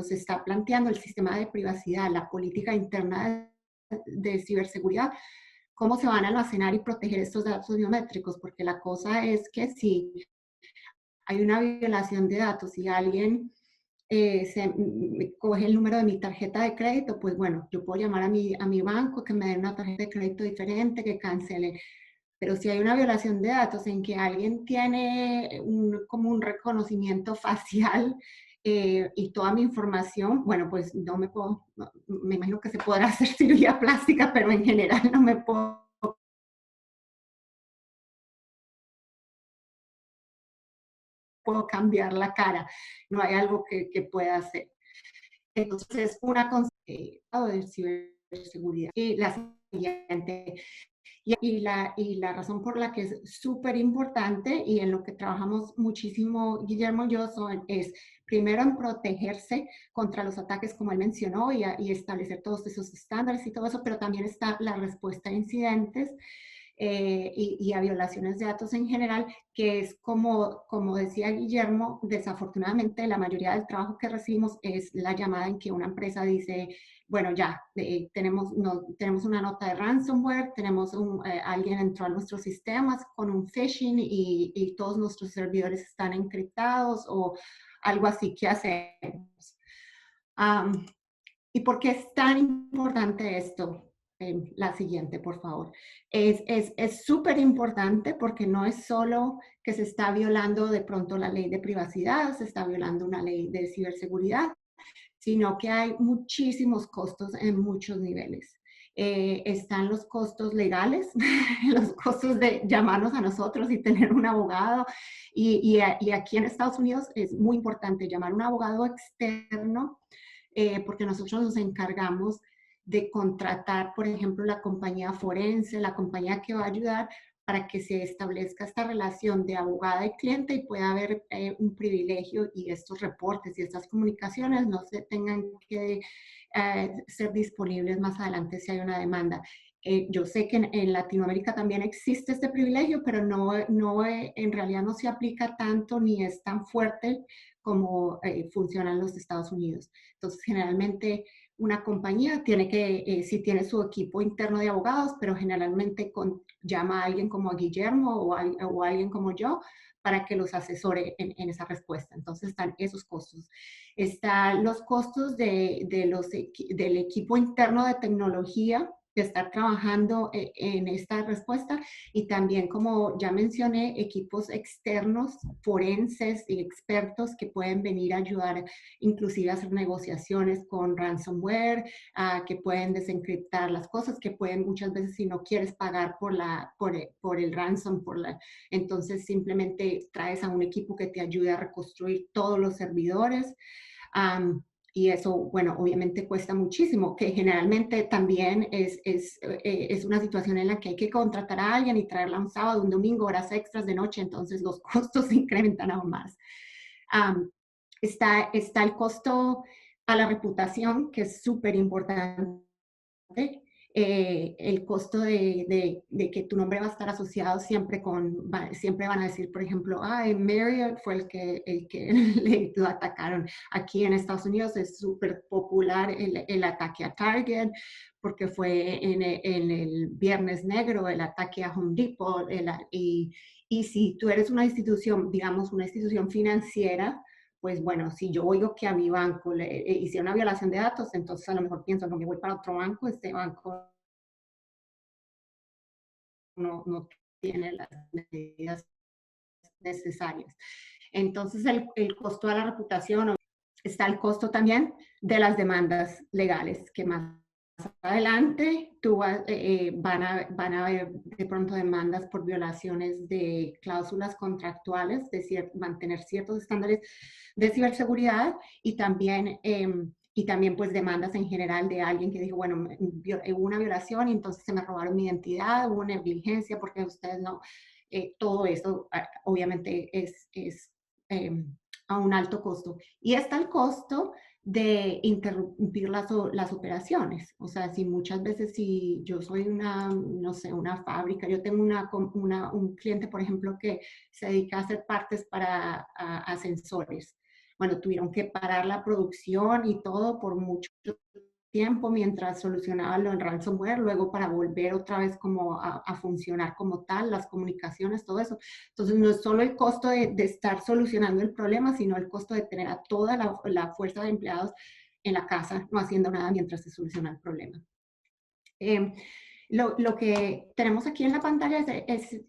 se está planteando el sistema de privacidad, la política interna de ciberseguridad, cómo se van a almacenar y proteger estos datos biométricos, porque la cosa es que si hay una violación de datos y alguien coge el número de mi tarjeta de crédito, pues bueno, yo puedo llamar a mi banco que me dé una tarjeta de crédito diferente, que cancele. Pero si hay una violación de datos en que alguien tiene como un reconocimiento facial y toda mi información, bueno, pues me imagino que se podrá hacer cirugía plástica, pero en general no me puedo cambiar la cara, no hay algo que pueda hacer. Entonces, una consecuencia de ciberseguridad. Y la siguiente, y la razón por la que es súper importante y en lo que trabajamos muchísimo Guillermo y yo es primero en protegerse contra los ataques, como él mencionó, y establecer todos esos estándares y todo eso, pero también está la respuesta a incidentes y a violaciones de datos en general, que es como decía Guillermo, desafortunadamente la mayoría del trabajo que recibimos es la llamada en que una empresa dice, bueno, ya, tenemos una nota de ransomware, alguien entró a nuestros sistemas con un phishing y todos nuestros servidores están encriptados o algo así. ¿Qué hacemos? ¿Y por qué es tan importante esto? La siguiente, por favor. Es súper importante porque no es solo que se está violando de pronto la ley de privacidad, se está violando una ley de ciberseguridad, sino que hay muchísimos costos en muchos niveles. están los costos legales, los costos de llamarnos a nosotros y tener un abogado. Y aquí en Estados Unidos es muy importante llamar a un abogado externo porque nosotros nos encargamos de contratar, por ejemplo, la compañía forense, la compañía que va a ayudar para que se establezca esta relación de abogada y cliente y pueda haber un privilegio y estos reportes y estas comunicaciones no se tengan que ser disponibles más adelante si hay una demanda. Yo sé que en Latinoamérica también existe este privilegio, pero en realidad no se aplica tanto ni es tan fuerte como funciona en los Estados Unidos. Entonces, generalmente una compañía tiene que, sí tiene su equipo interno de abogados, pero generalmente llama a alguien como a Guillermo o a alguien como yo para que los asesore en esa respuesta. Entonces están esos costos. Están los costos del equipo interno de tecnología de estar trabajando en esta respuesta y también, como ya mencioné, equipos externos, forenses y expertos que pueden venir a ayudar inclusive a hacer negociaciones con ransomware, que pueden desencriptar las cosas, que pueden muchas veces si no quieres pagar por el ransom, entonces simplemente traes a un equipo que te ayude a reconstruir todos los servidores. Y eso, bueno, obviamente cuesta muchísimo, que generalmente también es una situación en la que hay que contratar a alguien y traerla un sábado, un domingo, horas extras de noche, entonces los costos se incrementan aún más. Está el costo a la reputación, que es súper importante. El costo de que tu nombre va a estar asociado siempre siempre van a decir, por ejemplo, Marriott fue el que lo atacaron. Aquí en Estados Unidos es súper popular el ataque a Target, porque fue en el Viernes Negro, el ataque a Home Depot, y si tú eres una institución, digamos, una institución financiera, pues bueno, si yo oigo que a mi banco le hicieron una violación de datos, entonces a lo mejor pienso, no me voy para otro banco, este banco no tiene las medidas necesarias. Entonces el costo de la reputación, está el costo también de las demandas legales, que más adelante van a haber de pronto demandas por violaciones de cláusulas contractuales, mantener ciertos estándares de ciberseguridad y también pues demandas en general de alguien que dijo, bueno, hubo una violación y entonces se me robaron mi identidad, hubo negligencia porque ustedes no, todo eso obviamente es a un alto costo. Y está el costo de interrumpir las operaciones. O sea, si muchas veces si yo soy no sé, una fábrica, yo tengo un cliente, por ejemplo, que se dedica a hacer partes para ascensores. Bueno, tuvieron que parar la producción y todo por mucho tiempo mientras solucionaban lo del ransomware, luego para volver otra vez como a funcionar como tal, las comunicaciones, todo eso. Entonces, no es solo el costo de estar solucionando el problema, sino el costo de tener a toda la fuerza de empleados en la casa no haciendo nada mientras se soluciona el problema. Lo que tenemos aquí en la pantalla es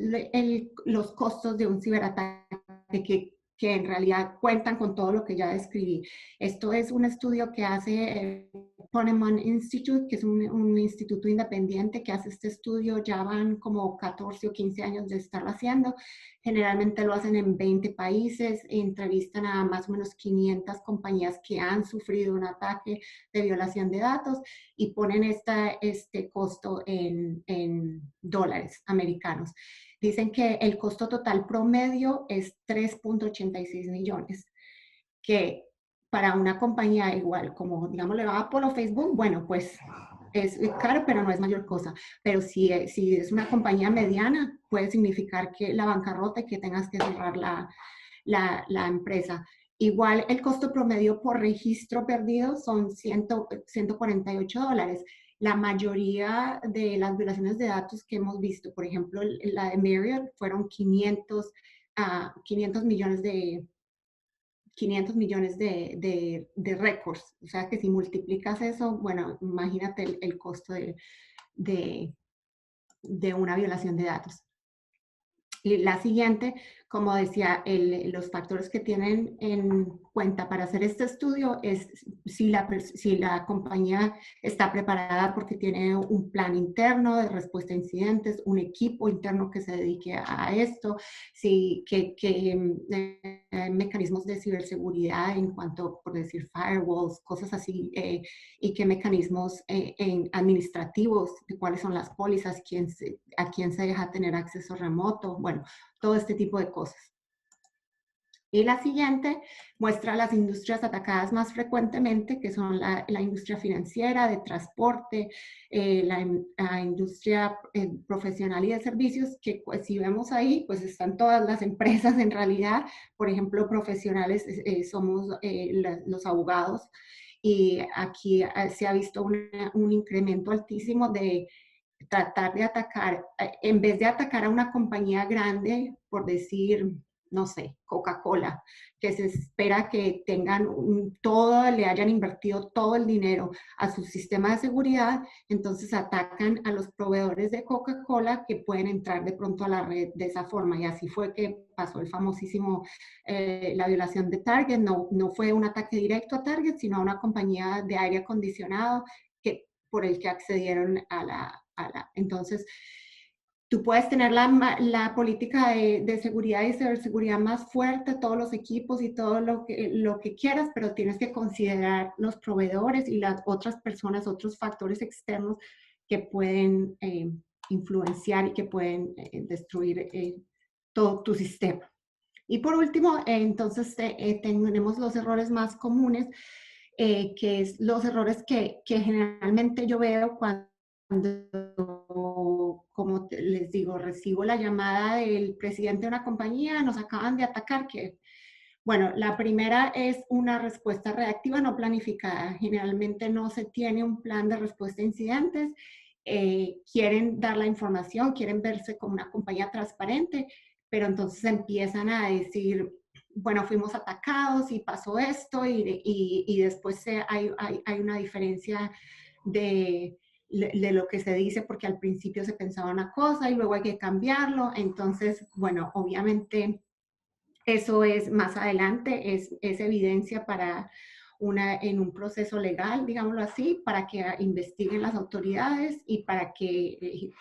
los costos de un ciberataque que en realidad cuentan con todo lo que ya describí. Esto es un estudio que hace Ponemon Institute, que es un instituto independiente que hace este estudio. Ya van como 14 o 15 años de estarlo haciendo. Generalmente lo hacen en 20 países, entrevistan a más o menos 500 compañías que han sufrido un ataque de violación de datos y ponen este costo en dólares americanos. Dicen que el costo total promedio es 3.86 millones, que para una compañía igual, como digamos le va a Apple o Facebook, bueno, pues es caro, pero no es mayor cosa. Pero si es una compañía mediana, puede significar que la bancarrota y que tengas que cerrar la empresa. Igual el costo promedio por registro perdido son $148. La mayoría de las violaciones de datos que hemos visto, por ejemplo, la de Marriott, fueron 500 millones de 500 millones de récords. O sea que si multiplicas eso, bueno, imagínate el costo de una violación de datos. Y la siguiente, como decía, los factores que tienen en cuenta para hacer este estudio es si la compañía está preparada porque tiene un plan interno de respuesta a incidentes, un equipo interno que se dedique a esto, mecanismos de ciberseguridad en cuanto, por decir, firewalls, cosas así, y qué mecanismos administrativos, de cuáles son las pólizas, a quién se deja tener acceso remoto, bueno, todo este tipo de cosas. Y la siguiente muestra las industrias atacadas más frecuentemente, que son la industria financiera, de transporte, la industria profesional y de servicios, que pues, si vemos ahí, pues están todas las empresas en realidad. Por ejemplo, profesionales somos los abogados, y aquí se ha visto un incremento altísimo de tratar de atacar, en vez de atacar a una compañía grande, por decir, no sé, Coca-Cola, que se espera que tengan le hayan invertido todo el dinero a su sistema de seguridad, entonces atacan a los proveedores de Coca-Cola que pueden entrar de pronto a la red de esa forma. Y así fue que pasó el famosísimo, la violación de Target. No fue un ataque directo a Target, sino a una compañía de aire acondicionado por el que accedieron entonces, tú puedes tener la política de seguridad y ciberseguridad más fuerte, todos los equipos y todo lo que quieras, pero tienes que considerar los proveedores y las otras personas, otros factores externos que pueden influenciar y que pueden destruir todo tu sistema. Y por último, entonces tenemos los errores más comunes, que es los errores que generalmente yo veo cuando, como les digo, recibo la llamada del presidente de una compañía, nos acaban de atacar, bueno, la primera es una respuesta reactiva no planificada. Generalmente no se tiene un plan de respuesta a incidentes, quieren dar la información, quieren verse como una compañía transparente, pero entonces empiezan a decir, bueno, fuimos atacados y pasó esto, y después hay una diferencia de lo que se dice, porque al principio se pensaba una cosa y luego hay que cambiarlo. Entonces, bueno, obviamente eso es más adelante, es evidencia para en un proceso legal, digámoslo así, para que investiguen las autoridades y para que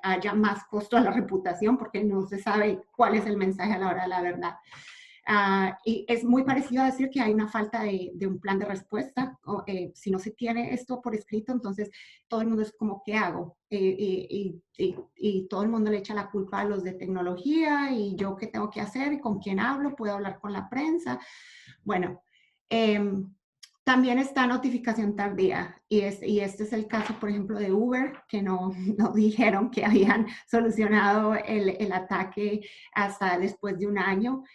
haya más costo a la reputación, porque no se sabe cuál es el mensaje a la hora de la verdad. Y es muy parecido a decir que hay una falta de un plan de respuesta. Si no se tiene esto por escrito, entonces todo el mundo es como, ¿qué hago? Y todo el mundo le echa la culpa a los de tecnología, y yo qué tengo que hacer, con quién hablo, puedo hablar con la prensa. Bueno, también está notificación tardía, y este es el caso, por ejemplo, de Uber, que no dijeron que habían solucionado el ataque hasta después de un año.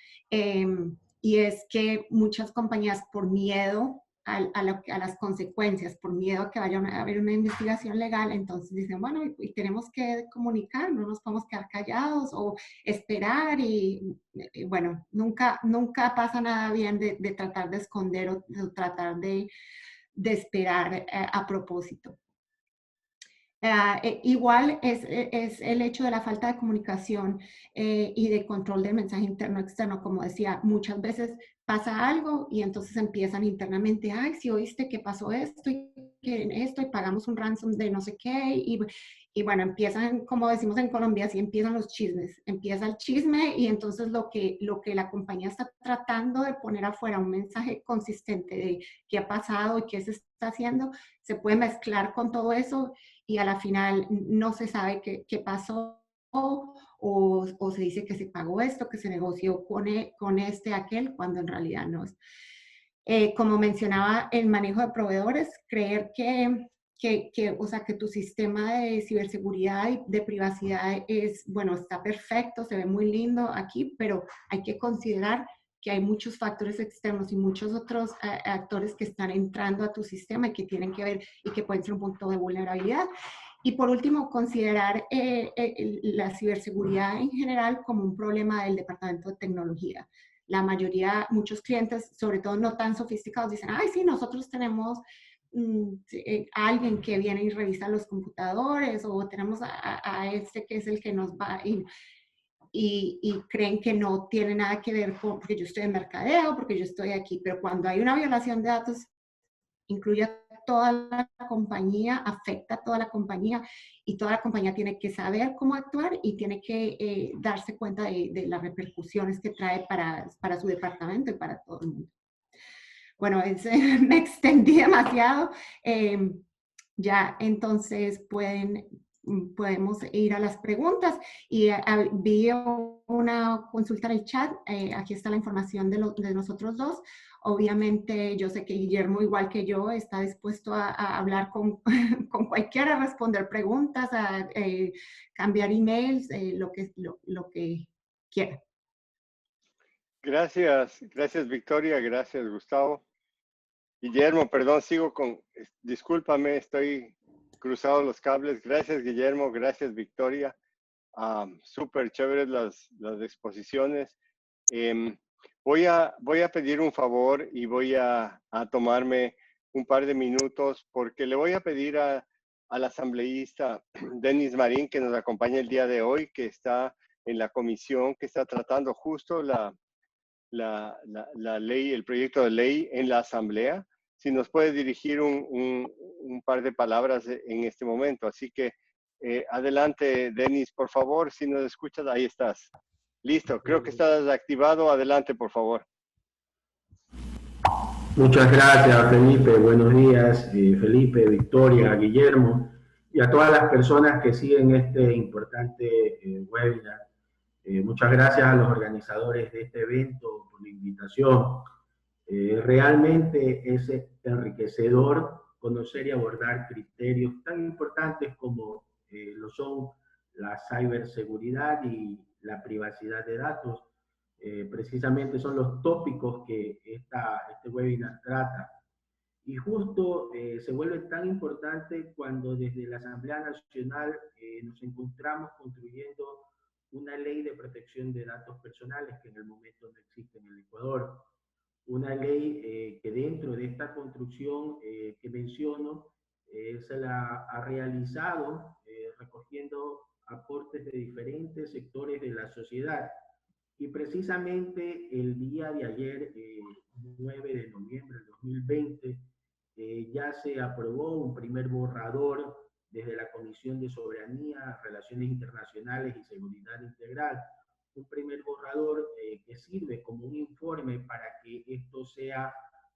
Y es que muchas compañías, por miedo a las consecuencias, por miedo a que vaya a haber una investigación legal, entonces dicen, bueno, y tenemos que comunicar, no nos podemos quedar callados o esperar, y bueno, nunca pasa nada bien de tratar de esconder o tratar de esperar a propósito. Igual es el hecho de la falta de comunicación y de control del mensaje interno-externo. Como decía, muchas veces pasa algo y entonces empiezan internamente, ay, si oíste que pasó esto y pagamos un ransom de no sé qué, y bueno, empiezan, como decimos en Colombia, así empiezan los chismes. Empieza el chisme, y entonces lo que la compañía está tratando de poner afuera, un mensaje consistente de qué ha pasado y qué se está haciendo, se puede mezclar con todo eso, y a la final no se sabe qué pasó, o se dice que se pagó esto, que se negoció con aquel, cuando en realidad no es. Como mencionaba, el manejo de proveedores, creer o sea, que tu sistema de ciberseguridad y de privacidad está perfecto, se ve muy lindo aquí, pero hay que considerar que hay muchos factores externos y muchos otros actores que están entrando a tu sistema y que tienen que ver y que pueden ser un punto de vulnerabilidad. Y por último, considerar la ciberseguridad en general como un problema del departamento de tecnología. La mayoría, muchos clientes, sobre todo no tan sofisticados, dicen, ay, sí, nosotros tenemos alguien que viene y revisa los computadores, o tenemos a este que es el que nos va. y creen que no tiene nada que ver con porque yo estoy en mercadeo, porque yo estoy aquí, pero cuando hay una violación de datos, incluye a toda la compañía, afecta a toda la compañía y toda la compañía tiene que saber cómo actuar y tiene que darse cuenta de las repercusiones que trae para su departamento y para todo el mundo. Bueno, me extendí demasiado. Ya entonces podemos ir a las preguntas y vi una consulta en el chat. Aquí está la información de nosotros dos. Obviamente yo sé que Guillermo, igual que yo, está dispuesto a hablar con, con cualquiera, a responder preguntas, a cambiar emails, lo que quiera.
Gracias, gracias Victoria, gracias Gustavo. Guillermo, perdón, sigo con, discúlpame, estoy cruzado los cables. Gracias Guillermo, gracias Victoria. Súper chéveres las exposiciones. Voy a pedir un favor y voy a tomarme un par de minutos porque le voy a pedir al asambleísta Denis Marín que nos acompaña el día de hoy, que está en la comisión que está tratando justo la ley, el proyecto de ley en la asamblea, si nos puede dirigir un par de palabras en este momento. Así que adelante, Denis, por favor, si nos escuchas, ahí estás. Listo, creo que estás activado. Adelante, por favor.
Muchas gracias, Felipe. Buenos días, Felipe, Victoria, Guillermo, y a todas las personas que siguen este importante webinar. Muchas gracias a los organizadores de este evento por la invitación. Realmente es enriquecedor conocer y abordar criterios tan importantes como lo son la ciberseguridad y la privacidad de datos. Precisamente son los tópicos que este webinar trata. Y justo se vuelve tan importante cuando desde la Asamblea Nacional nos encontramos construyendo una ley de protección de datos personales que en el momento no existe en el Ecuador. Una ley que dentro de esta construcción que menciono se la ha realizado recogiendo aportes de diferentes sectores de la sociedad. Y precisamente el día de ayer, 9 de noviembre del 2020, ya se aprobó un primer borrador desde la Comisión de Soberanía, Relaciones Internacionales y Seguridad Integral. Un primer borrador que sirve como un informe para que esto sea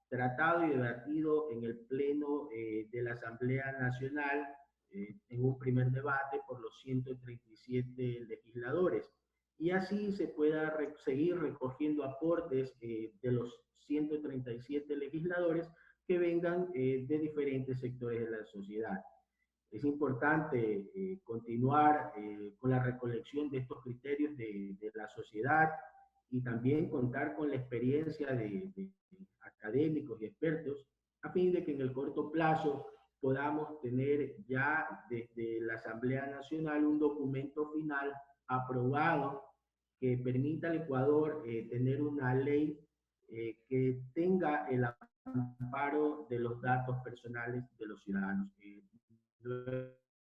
tratado y debatido en el Pleno de la Asamblea Nacional en un primer debate por los 137 legisladores. Y así se pueda seguir recogiendo aportes de los 137 legisladores que vengan de diferentes sectores de la sociedad. Es importante continuar con la recolección de estos criterios de la sociedad y también contar con la experiencia de académicos y expertos a fin de que en el corto plazo podamos tener ya desde la Asamblea Nacional un documento final aprobado que permita al Ecuador tener una ley que tenga el amparo de los datos personales de los ciudadanos.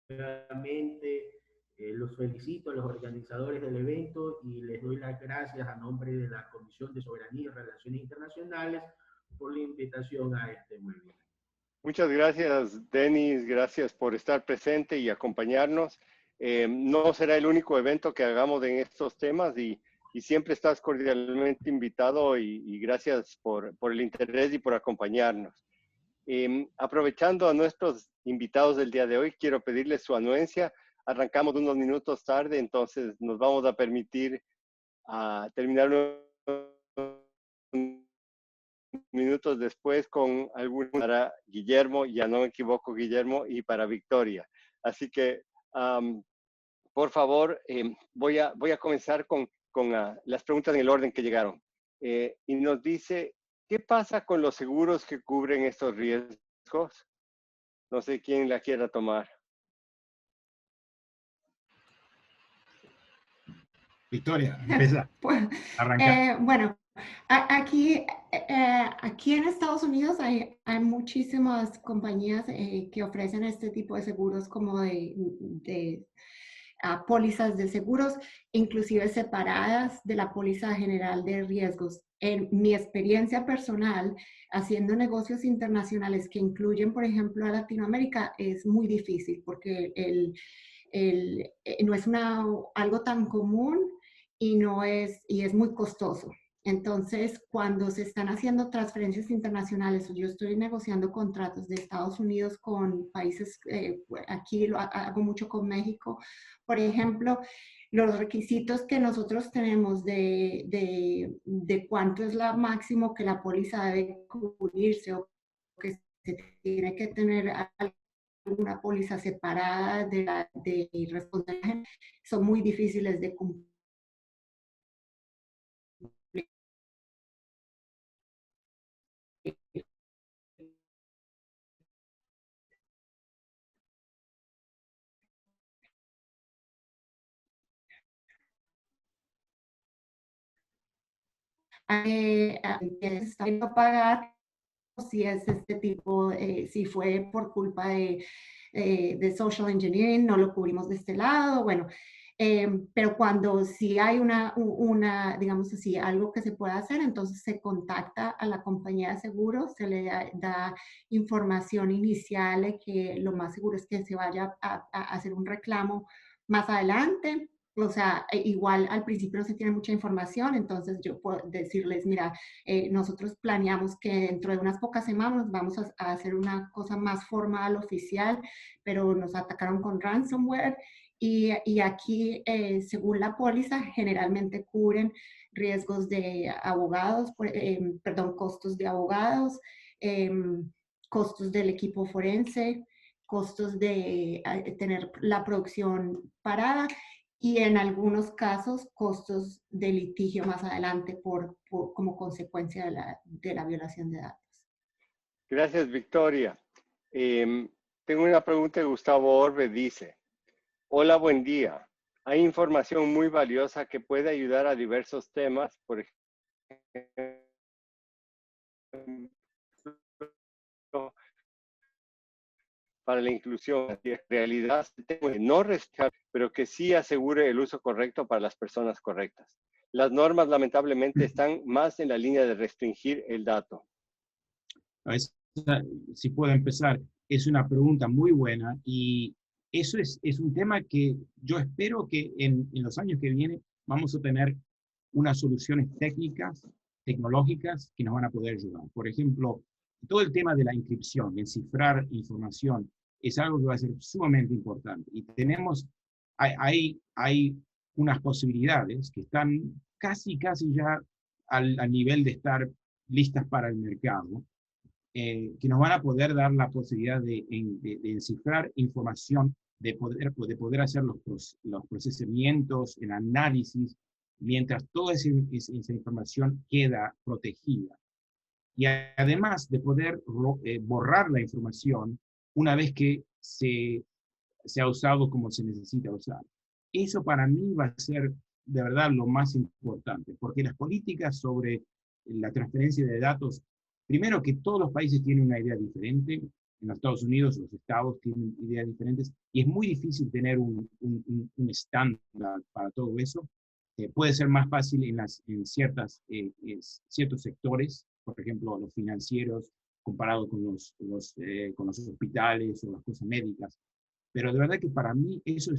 Nuevamente, los felicito a los organizadores del evento y les doy las gracias a nombre de la Comisión de Soberanía y Relaciones Internacionales por la invitación a este webinar.
Muchas gracias, Denis. Gracias por estar presente y acompañarnos. No será el único evento que hagamos en estos temas y siempre estás cordialmente invitado y gracias por el interés y por acompañarnos. Aprovechando a nuestros invitados del día de hoy, quiero pedirles su anuencia. Arrancamos unos minutos tarde, entonces nos vamos a permitir terminar minutos después con algunos para Guillermo, ya no me equivoco Guillermo, y para Victoria. Así que, por favor, voy a comenzar con las preguntas en el orden que llegaron. Y nos dice, ¿qué pasa con los seguros que cubren estos riesgos? No sé quién la quiera tomar.
Victoria, empieza.
Arranca. Bueno, aquí en Estados Unidos hay muchísimas compañías que ofrecen este tipo de seguros como de pólizas de seguros, inclusive separadas de la póliza general de riesgos. En mi experiencia personal, haciendo negocios internacionales que incluyen, por ejemplo, a Latinoamérica, es muy difícil porque no es algo tan común y es muy costoso. Entonces, cuando se están haciendo transferencias internacionales, yo estoy negociando contratos de Estados Unidos con países, aquí hago mucho con México, por ejemplo, los requisitos que nosotros tenemos de cuánto es la máximo que la póliza debe cubrirse o que se tiene que tener una póliza separada de responsabilidad, son muy difíciles de cumplir. Está a pagar si es este tipo, si fue por culpa de social engineering, no lo cubrimos de este lado, bueno, pero cuando sí hay digamos así, algo que se pueda hacer, entonces se contacta a la compañía de seguros, se le da información inicial de que lo más seguro es que se vaya a hacer un reclamo más adelante. O sea, igual al principio no se tiene mucha información, entonces yo puedo decirles, mira, nosotros planeamos que dentro de unas pocas semanas vamos a hacer una cosa más formal, oficial, pero nos atacaron con ransomware y aquí, según la póliza, generalmente cubren riesgos de abogados, perdón, costos de abogados, costos del equipo forense, costos de tener la producción parada y en algunos casos costos de litigio más adelante como consecuencia de la violación de datos.
Gracias, Victoria. Tengo una pregunta de Gustavo Orbe, dice, hola, buen día. Hay información muy valiosa que puede ayudar a diversos temas, por ejemplo, para la inclusión. En realidad, no restringir, pero que sí asegure el uso correcto para las personas correctas. Las normas, lamentablemente, están más en la línea de restringir el dato.
Si puedo empezar, es una pregunta muy buena y eso es un tema que yo espero que en los años que vienen vamos a tener unas soluciones técnicas, tecnológicas que nos van a poder ayudar. Por ejemplo, todo el tema de la encripción, encifrar información, es algo que va a ser sumamente importante. Y hay unas posibilidades que están casi ya al nivel de estar listas para el mercado, que nos van a poder dar la posibilidad de encifrar información, de poder hacer los procesamientos, el análisis, mientras toda esa información queda protegida. Y además de poder borrar la información una vez que se ha usado como se necesita usar. Eso para mí va a ser de verdad lo más importante, porque las políticas sobre la transferencia de datos, primero que todos los países tienen una idea diferente, en los Estados Unidos los estados tienen ideas diferentes, y es muy difícil tener un estándar para todo eso. Puede ser más fácil en ciertos sectores, por ejemplo, los financieros, comparado con los hospitales o las cosas médicas. Pero de verdad que para mí eso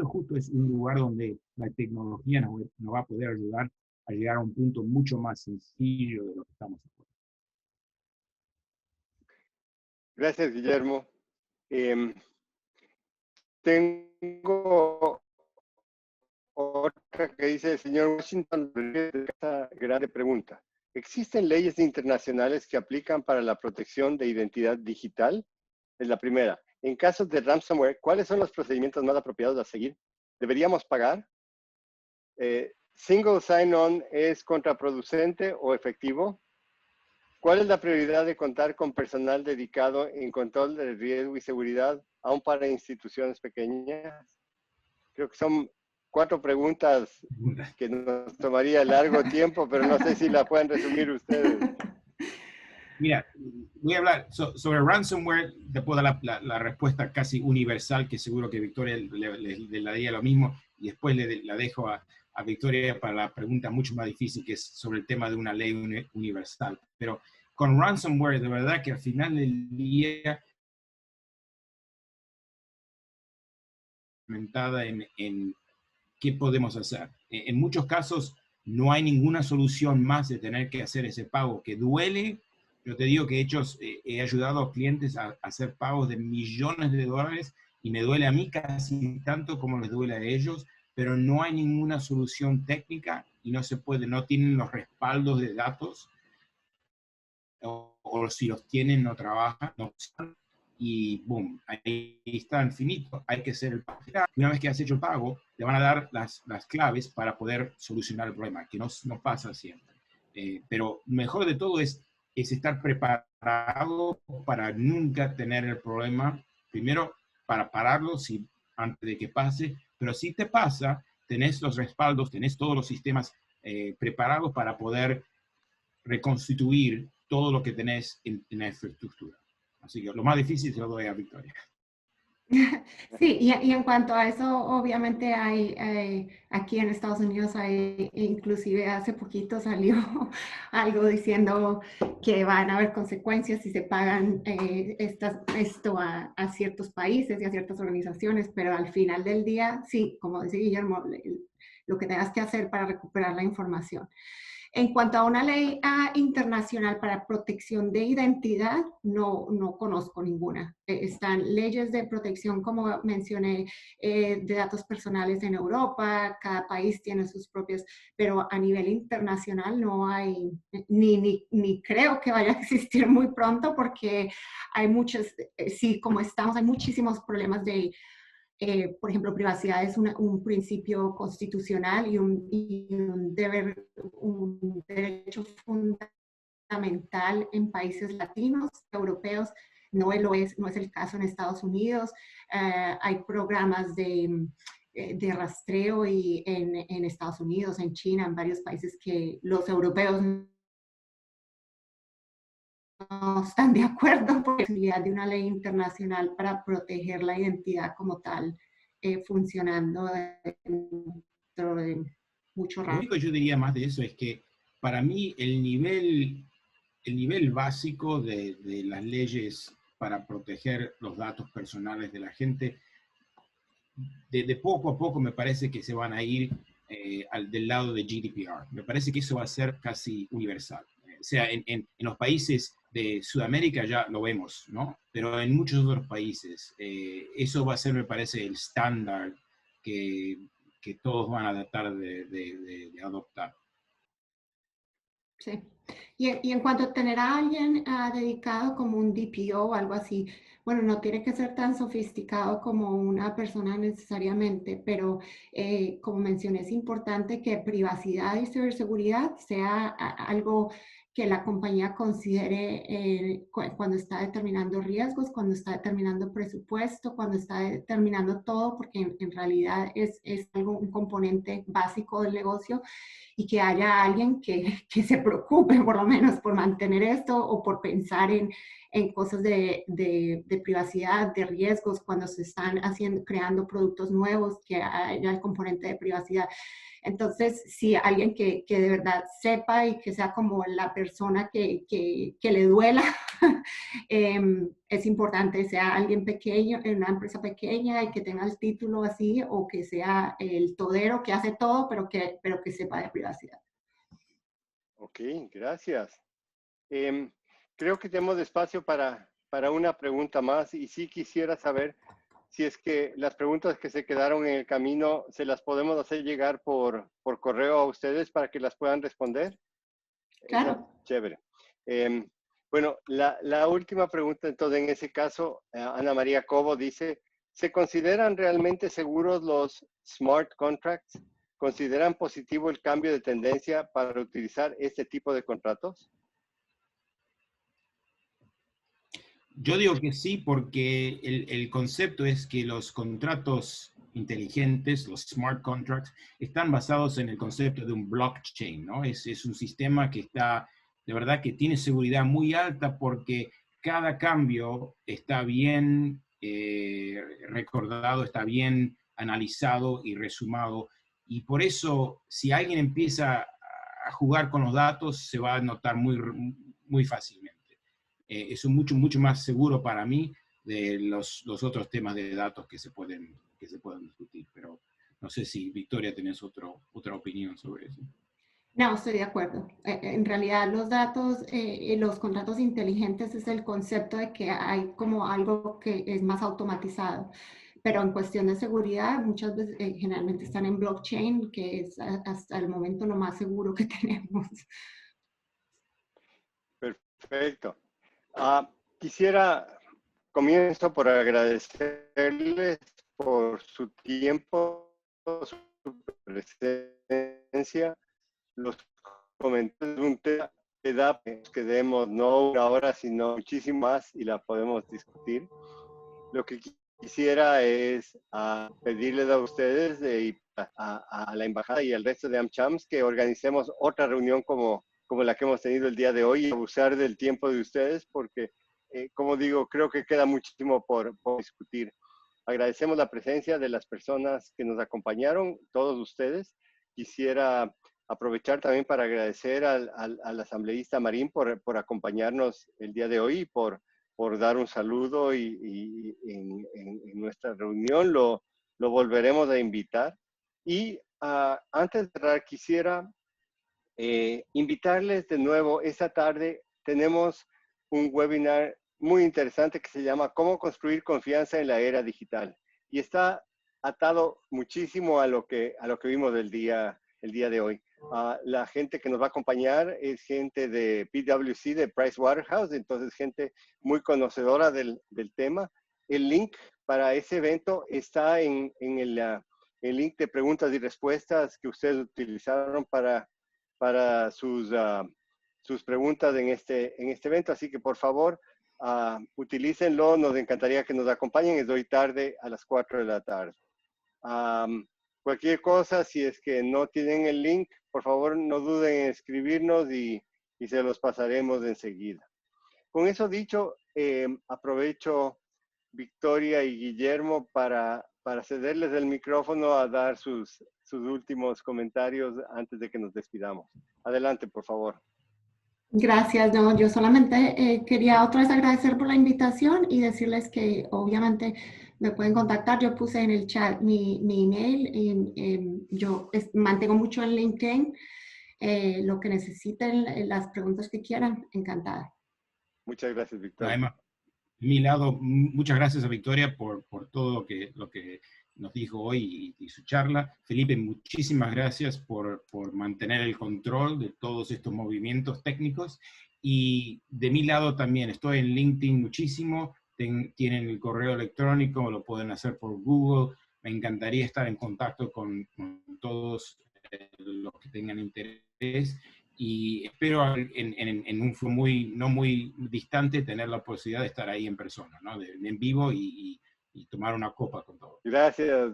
justo es un lugar donde la tecnología nos va a poder ayudar a llegar a un punto mucho más sencillo de lo que estamos haciendo.
Gracias, Guillermo. Tengo otra que dice el señor Washington, esta grande pregunta. ¿Existen leyes internacionales que aplican para la protección de identidad digital? Es la primera. En casos de ransomware, ¿cuáles son los procedimientos más apropiados a seguir? ¿Deberíamos pagar? ¿Single sign-on es contraproducente o efectivo? ¿Cuál es la prioridad de contar con personal dedicado en control de riesgo y seguridad, aún para instituciones pequeñas? Creo que son 4 preguntas que nos tomaría largo tiempo, pero no sé si la pueden resumir ustedes.
Mira, voy a hablar sobre ransomware, te puedo dar la respuesta casi universal, que seguro que Victoria le daría lo mismo, y después la dejo a Victoria para la pregunta mucho más difícil, que es sobre el tema de una ley universal. Pero con ransomware, de verdad que al final del día, implementada en qué podemos hacer. En muchos casos no hay ninguna solución más de tener que hacer ese pago que duele. Yo te digo que he ayudado a clientes a hacer pagos de millones de dólares y me duele a mí casi tanto como les duele a ellos, pero no hay ninguna solución técnica y no se puede, no tienen los respaldos de datos o si los tienen no trabajan, no usan, y boom, ahí está infinito, hay que hacer el pago. Una vez que has hecho el pago, te van a dar las claves para poder solucionar el problema, que no pasa siempre. Pero mejor de todo es estar preparado para nunca tener el problema, primero para pararlo antes de que pase, pero si te pasa, tenés los respaldos, tenés todos los sistemas preparados para poder reconstituir todo lo que tenés en la infraestructura. Así que lo más difícil se lo doy a Victoria.
Sí, y en cuanto a eso, obviamente hay aquí en Estados Unidos, inclusive hace poquito salió algo diciendo que van a haber consecuencias si se pagan esto a ciertos países y a ciertas organizaciones, pero al final del día, sí, como dice Guillermo, lo que tengas que hacer para recuperar la información. En cuanto a una ley internacional para protección de identidad, no conozco ninguna. Están leyes de protección, como mencioné, de datos personales en Europa, cada país tiene sus propios, pero a nivel internacional no hay, ni creo que vaya a existir muy pronto porque hay muchos, sí, como estamos, hay muchísimos problemas de por ejemplo, privacidad es un principio constitucional y un derecho fundamental en países latinos, europeos. No es el caso en Estados Unidos. Hay programas de rastreo en Estados Unidos, en China, en varios países que los europeos no están de acuerdo por la posibilidad de una ley internacional para proteger la identidad como tal, funcionando dentro de mucho rato.
Lo único que yo diría más de eso es que para mí el nivel básico de las leyes para proteger los datos personales de la gente, de poco a poco me parece que se van a ir del lado de GDPR. Me parece que eso va a ser casi universal. O sea, en los países de Sudamérica ya lo vemos, ¿no? Pero en muchos otros países eso va a ser, me parece, el estándar que todos van a tratar de adoptar.
Sí. Y en cuanto a tener a alguien dedicado como un DPO o algo así, bueno, no tiene que ser tan sofisticado como una persona necesariamente, pero como mencioné, es importante que privacidad y ciberseguridad sea algo que la compañía considere cuando está determinando riesgos, cuando está determinando presupuesto, cuando está determinando todo, porque en realidad es un componente básico del negocio, y que haya alguien que se preocupe por lo menos por mantener esto o por pensar en cosas de privacidad, de riesgos, cuando se están creando productos nuevos, que haya el componente de privacidad. Entonces, sí, alguien que de verdad sepa y que sea como la persona que le duela, es importante, sea alguien pequeño, en una empresa pequeña y que tenga el título así, o que sea el todero que hace todo, pero que sepa de privacidad.
Ok, gracias. Creo que tenemos espacio para una pregunta más y sí quisiera saber si es que las preguntas que se quedaron en el camino se las podemos hacer llegar por correo a ustedes para que las puedan responder.
Claro.
Chévere. Bueno, la última pregunta, entonces, en ese caso, Ana María Cobo dice, ¿se consideran realmente seguros los smart contracts? ¿Consideran positivo el cambio de tendencia para utilizar este tipo de contratos?
Yo digo que sí, porque el concepto es que los contratos inteligentes, los smart contracts, están basados en el concepto de un blockchain, ¿no? Es un sistema que está de verdad que tiene seguridad muy alta porque cada cambio está bien recordado, está bien analizado y resumado. Y por eso, si alguien empieza a jugar con los datos, se va a notar muy fácilmente. Es mucho más seguro para mí de los otros temas de datos que se pueden discutir. Pero no sé si, Victoria, tenés otra opinión sobre eso.
No, estoy de acuerdo. En realidad los contratos inteligentes es el concepto de que hay como algo que es más automatizado. Pero en cuestión de seguridad, muchas veces, generalmente están en blockchain, que es hasta el momento lo más seguro que tenemos.
Perfecto. Comienzo por agradecerles por su tiempo, su presencia, los comentarios de un tema que demos no una hora, sino muchísimo más y la podemos discutir. Lo que quisiera es pedirles a ustedes y a la embajada y al resto de AmChams que organicemos otra reunión como la que hemos tenido el día de hoy y abusar del tiempo de ustedes porque, como digo, creo que queda muchísimo por discutir. Agradecemos la presencia de las personas que nos acompañaron, todos ustedes. Quisiera aprovechar también para agradecer al asambleísta Marín por acompañarnos el día de hoy y por dar un saludo y en nuestra reunión lo volveremos a invitar. Y antes de cerrar, quisiera invitarles de nuevo. Esta tarde tenemos un webinar muy interesante que se llama ¿Cómo construir confianza en la era digital? Y está atado muchísimo a lo que vimos el día de hoy. La gente que nos va a acompañar es gente de PwC, de Pricewaterhouse, entonces gente muy conocedora del tema. El link para ese evento está en el link de preguntas y respuestas que ustedes utilizaron para sus preguntas en este evento. Así que por favor, utilícenlo. Nos encantaría que nos acompañen. Es hoy tarde a las 4 de la tarde. Cualquier cosa, si es que no tienen el link, por favor no duden en escribirnos y se los pasaremos enseguida. Con eso dicho, aprovecho Victoria y Guillermo para cederles el micrófono a dar sus últimos comentarios antes de que nos despidamos. Adelante, por favor.
Gracias, no, yo solamente quería otra vez agradecer por la invitación y decirles que obviamente me pueden contactar. Yo puse en el chat mi email. Yo mantengo mucho en LinkedIn. Lo que necesiten, las preguntas que quieran, encantada.
Muchas gracias, Victoria.
Además, de mi lado, muchas gracias a Victoria por todo lo que nos dijo hoy y su charla. Felipe, muchísimas gracias por mantener el control de todos estos movimientos técnicos. Y de mi lado también, estoy en LinkedIn muchísimo. Tienen el correo electrónico, lo pueden hacer por Google. Me encantaría estar en contacto con todos los que tengan interés. Y espero en un futuro no muy distante tener la posibilidad de estar ahí en persona, ¿no? En vivo y tomar una copa con todos.
Gracias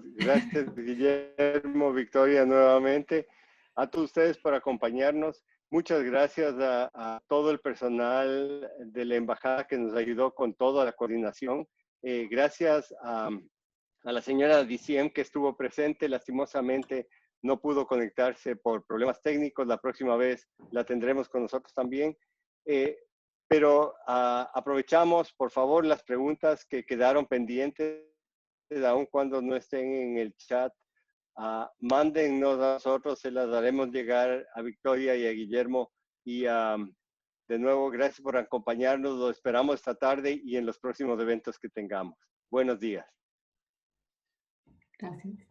Guillermo, Victoria nuevamente. A todos ustedes por acompañarnos. Muchas gracias a todo el personal de la embajada que nos ayudó con toda la coordinación. Gracias a la señora DCM que estuvo presente. Lastimosamente no pudo conectarse por problemas técnicos. La próxima vez la tendremos con nosotros también. Pero aprovechamos, por favor, las preguntas que quedaron pendientes, aun cuando no estén en el chat. Mándennos a nosotros, se las daremos llegar a Victoria y a Guillermo. Y de nuevo, gracias por acompañarnos. Lo esperamos esta tarde y en los próximos eventos que tengamos. Buenos días.
Gracias.